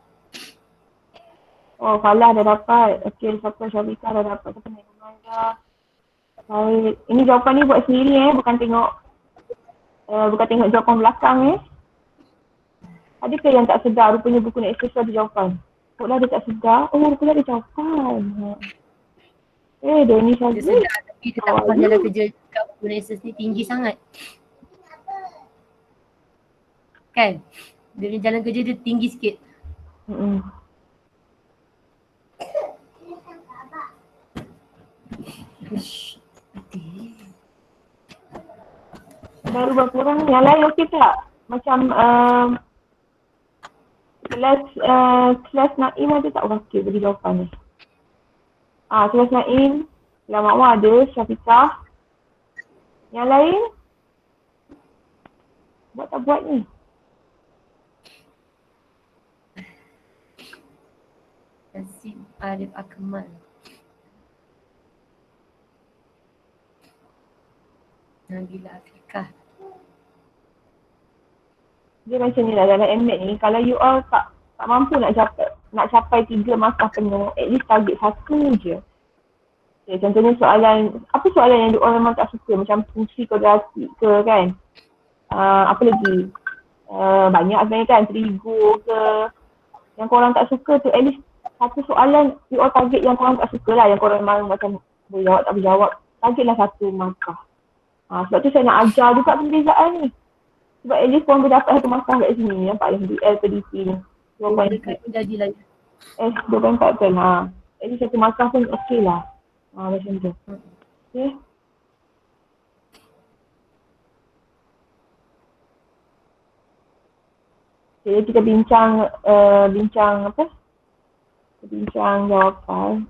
Oh, Falah dah dapat. Okey, siapa Syafika dah dapat. Siapa nak dah. Baik. Ini jawapan ni buat sendiri bukan tengok jawapan belakang Adakah yang tak sedar rupanya buku nak exercise ada jawapan? Pula dia tak sedar. Oh, rupanya ada jawapan. Dia ni saja. Dia sedar tapi dia tak faham jalan kerja kat buku Nexus ni tinggi sangat. Kan? Dia punya jalan kerja dia tinggi sikit. Baru berapa orang? Yang lain okey tak? Macam kelas Naim ada tak wakil bagi jawapan ni? Kelas Naim, Kelas Makmur ada, Syafiqah. Yang lain? Buat tak buat ni? Nasib Arif Akmal. Nabila Afiqah. Dia macam ni lah dalam MMAT ni, kalau you all tak mampu nak capai 3 markah penuh, at least target 1 je. Okay, contohnya apa soalan yang you all memang tak suka, macam fungsi kuadratik ke kan? Apa lagi? Banyak sebenarnya kan, trigo ke. Yang korang tak suka tu, at least satu soalan you all target yang korang tak suka lah, yang korang memang macam boleh jawab tak boleh jawab. Targetlah 1 markah. Sebab tu saya nak ajar juga perbezaan ni. Sebab at least korang boleh dapat 1 markah kat sini. Nampak yang DL ke DP ni. 2.4 pun jadi lah. 2.4 kan. At least 1 markah pun okey lah. Macam tu. Okay. Jadi kita bincang apa? Bincang jawapan.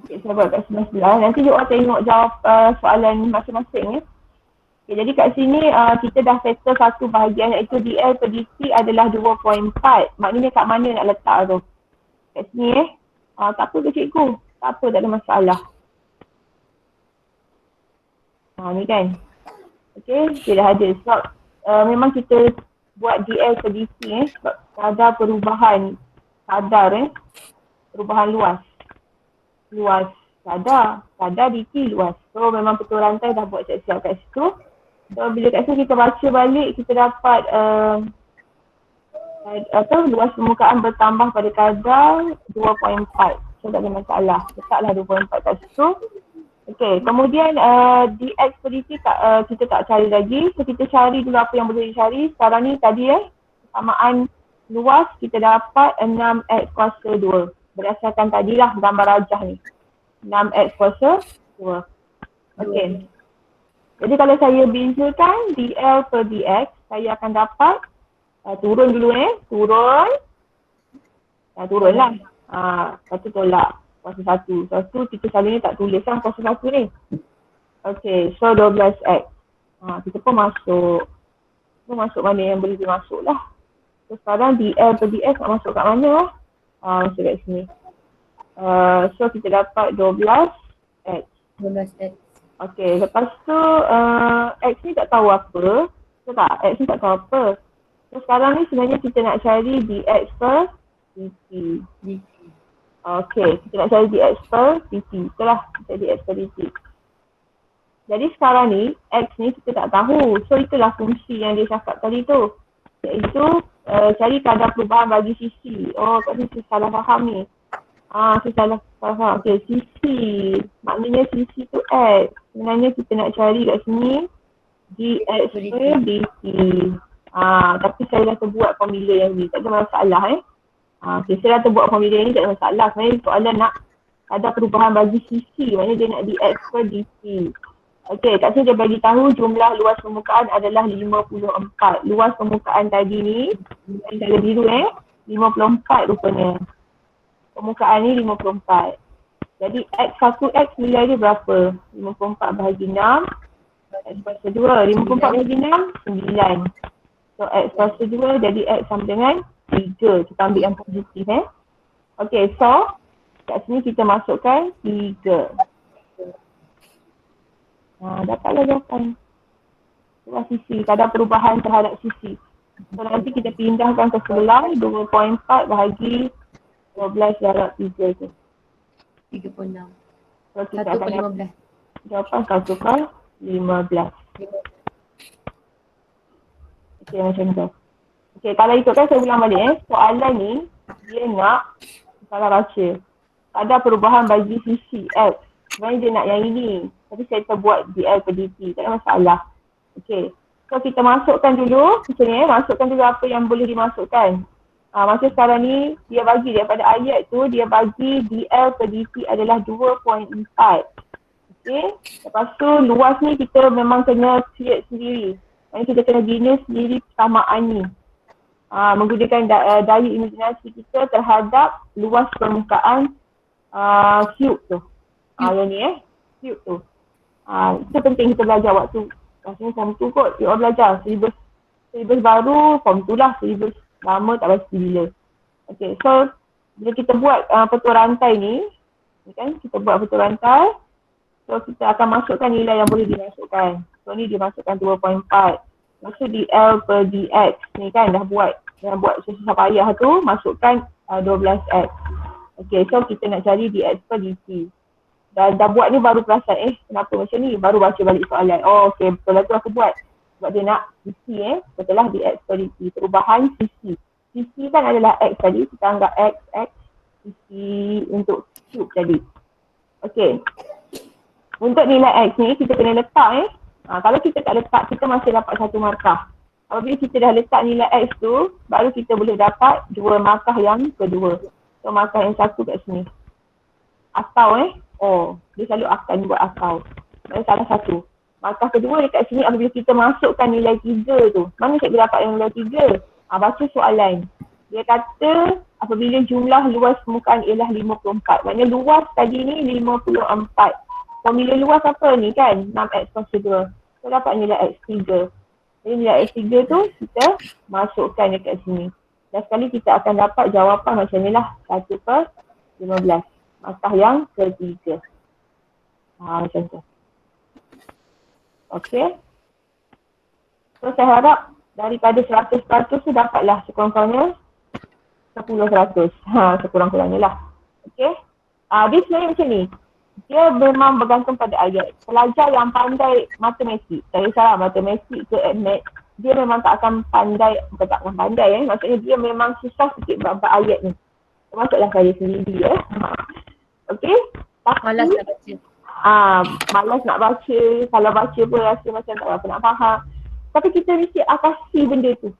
Okay, saya buat kat 19. Nanti you all tengok jawab soalan masing-masing Okay, jadi kat sini kita dah settle satu bahagian iaitu DL per dt adalah 2.4. Maknanya kat mana nak letak tu? Kat sini tak apa ke cikgu? Tak apa, tak ada masalah. Ni kan. Okay, dia dah ada. Sebab memang kita buat DL per dt sebab kadar perubahan kadar perubahan luas kadar dt luas. So memang petua rantai dah buat siap-siap kat situ. So bila kat situ kita baca balik, kita dapat luas permukaan bertambah pada kadar 2.4. So tak ada masalah. Letaklah 2.4 kat situ. Okay, kemudian dx per dt kita tak cari lagi. So kita cari dulu apa yang boleh dicari. Sekarang ni tadi persamaan luas kita dapat 6x kuasa 2. Berdasarkan tadilah gambar rajah ni. 6x kuasa 2. Okay. Jadi kalau saya bezakan dl per dx, saya akan dapat turun dulu turunlah. Lepas tu tolak kuasa 1. Lepas tu kita selalu ni tak tulis kan kuasa 1 ni. Okay, so 12x. Kita pun masuk mana yang boleh dimasuk lah. So sekarang dl per dx nak masuk kat mana lah? Masuk kat sini. So kita dapat 12x. Okay, lepas tu x ni tak tahu apa. So tak, x ni tak tahu apa. So sekarang ni sebenarnya kita nak cari dx per dt. Okay, kita nak cari dx per dt. Itulah, kita dx per dt. Jadi sekarang ni, x ni kita tak tahu. So itulah fungsi yang dia cakap tadi tu. Iaitu cari kadar perubahan bagi sisi. Oh, kat sini salah faham ni. Saya salah faham. Okay, sisi. Maknanya sisi tu x. Sebenarnya kita nak cari kat sini dx per dt. Tapi saya dah terbuat formula yang ni. Tak ada masalah Okay, saya dah terbuat formula ni, tak ada masalah. Sebenarnya soalan nak ada perubahan bagi sisi. Maknanya dia nak dx per dt. Okay, kat sini dia bagi tahu jumlah luas permukaan adalah 54. Luas permukaan tadi ni, yang colour biru 54 rupanya. Permukaan ni 54. Jadi x1x nilai dia berapa? 54 bahagi 6. X kuasa 2. 54 bahagi 6, 9. So x kuasa 2 jadi x sama dengan 3. Kita ambil yang positif Okay, so kat sini kita masukkan 3. Dapatlah jawapan. Luas sisi, kadar perubahan terhadap sisi. So nanti kita pindahkan ke sebelah 2.4 bahagi 12 darab 3 tu. 36. So kita akan 1/15. jawapan 1/15. Okay, macam tu. Okay, kalau ikutkan saya ulang balik soalan ni dia nak salah baca. Kadar perubahan bagi sisi x. Sebenarnya dia nak yang ini. Tapi saya terbuat dl per dt. Tak ada masalah. Okay. So kita masukkan dulu. Macam ni masukkan dulu apa yang boleh dimasukkan. Masa sekarang ni dia bagi daripada ayat tu, dia bagi dl per dt adalah 2.4. Okay. Lepas tu luas ni kita memang kena create sendiri. Maksudnya kita kena bina sendiri persamaan ni. Menggunakan daya imajinasi kita terhadap luas permukaan cube tu. Yang ni cube tu. Itu penting kita belajar waktu rasanya form 2 kot. Kita belajar syllabus baru, form 2 lah. Syllabus lama tak pasti bila. Okay, so bila kita buat petua rantai ni kan, kita buat petua rantai. So kita akan masukkan nilai yang boleh dimasukkan. So ni dia masukkan 2.4. Maksud dl per dx ni kan dah buat susah payah tu, masukkan 12x. Okay, so kita nak cari dx per dt. Dah buat ni baru perasan kenapa macam ni, baru baca balik soalan. Oh okay, betul lah tu aku buat. Sebab dia nak sisi betul lah dx per dt. Perubahan sisi. Sisi kan adalah x tadi, kita anggap x, sisi untuk cube tadi. Okay. Untuk nilai x ni kita kena letak kalau kita tak letak, kita masih dapat 1 markah. Apabila kita dah letak nilai x tu, baru kita boleh dapat 2 markah yang kedua. So markah yang 1 kat sini. Atau dia selalu akan buat atau. Salah satu. Markah kedua dekat sini apabila kita masukkan nilai 3 tu. Mana cikgu dapat yang nilai 3? Baca soalan. Dia kata apabila jumlah luas permukaan ialah 54. Maknanya luas tadi ni 54. Formula luas apa ni kan? 6x kuasa 2. So So dapat nilai X3. Jadi nilai X3 tu kita masukkan dekat sini. Dan sekali kita akan dapat jawapan macam ni lah. 1/15. Maskah yang ketiga. Macam tu. Okay. So saya harap daripada 100% tu dapatlah sekurang-kurangnya 10%. Sekurang-kurangnya lah. Okay. Dia sebenarnya macam ni. Dia memang bergantung pada ayat. Pelajar yang pandai matematik, tak kisahlah matematik ke admat, dia memang tak akan pandai, bukan tak akan pandai maksudnya dia memang susah sikit bab ayat ni. Termasuklah saya sendiri Okay. Malas nak baca. Malas nak baca, kalau baca pun rasa macam tak berapa nak faham. Tapi kita mesti atasi benda tu.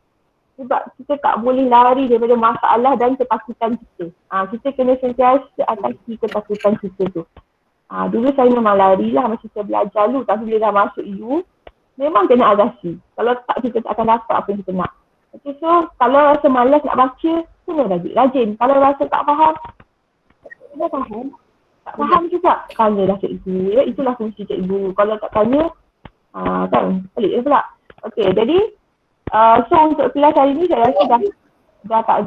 Sebab kita tak boleh lari daripada masalah dan ketakutan kita. Kita kena sentiasa atasi ketakutan kita tu. Dulu saya memang lari lah masa saya belajar dulu. Tapi bila dah masuk U, memang kena atasi. Kalau tak, kita tak akan dapat apa yang kita nak. Okay, so kalau rasa malas nak baca, kena rajin. Kalau rasa tak faham, kena faham. Tak faham juga, tanyalah cikgu. Itulah fungsi cikgu. Kalau tak tanya, kan, pelik je pula. Okay, jadi so untuk kelas hari ni saya rasa dah tak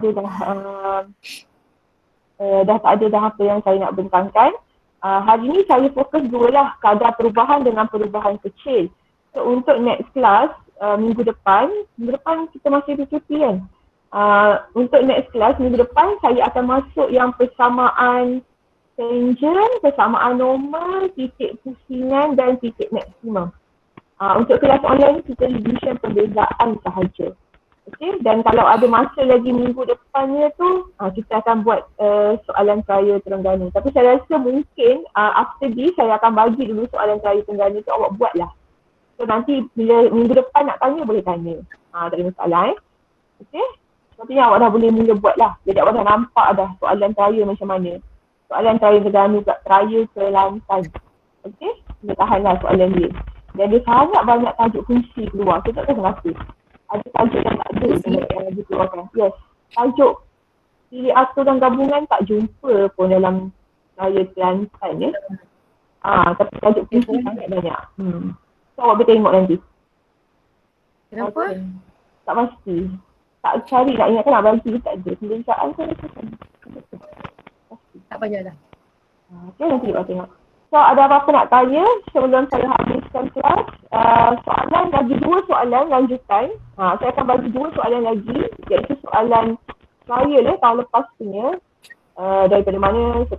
ada dah apa yang saya nak bentangkan. Hari ni saya fokus dua lah, kadar perubahan dengan perubahan kecil. So untuk next class minggu depan kita masih PKP kan. Untuk next class minggu depan saya akan masuk yang persamaan tangent, persamaan normal, titik pusingan dan titik maksimum. Untuk kelas online kita revision perbezaan sahaja. Okay, dan kalau ada masa lagi minggu depannya tu, kita akan buat soalan trial Terengganu. Tapi saya rasa mungkin after this saya akan bagi dulu soalan trial Terengganu tu awak buat lah. So nanti bila minggu depan nak tanya boleh tanya. Tak ada masalah Okay. Sepertinya awak dah boleh mula buat lah. Jadi awak dah nampak dah soalan trial macam mana. Soalan trial Terengganu kat trial Kelantan. Okay, kita tahanlah soalan dia. Dan dia sangat banyak tajuk fungsi keluar. Saya tak tahu kenapa. Ada tajuk yang tak ada yang lagi keluarkan. Yes. Tajuk pilih atur dan gabungan tak jumpa pun dalam trial Kelantan ya. Tapi tajuk fungsi sangat banyak. So awak boleh tengok nanti. Kenapa? Tak pasti. Tak cari nak ingatkan nak bagi tak ada. Pembicaraan tu rasa Tak payah dah. Okay, nanti awak tengok. So ada apa-apa nak tanya sebelum saya habiskan kelas? Soalan lagi 2 soalan lanjutan. Saya akan bagi 2 soalan lagi, iaitu soalan trial tahun lepas punya. Daripada mana saya tak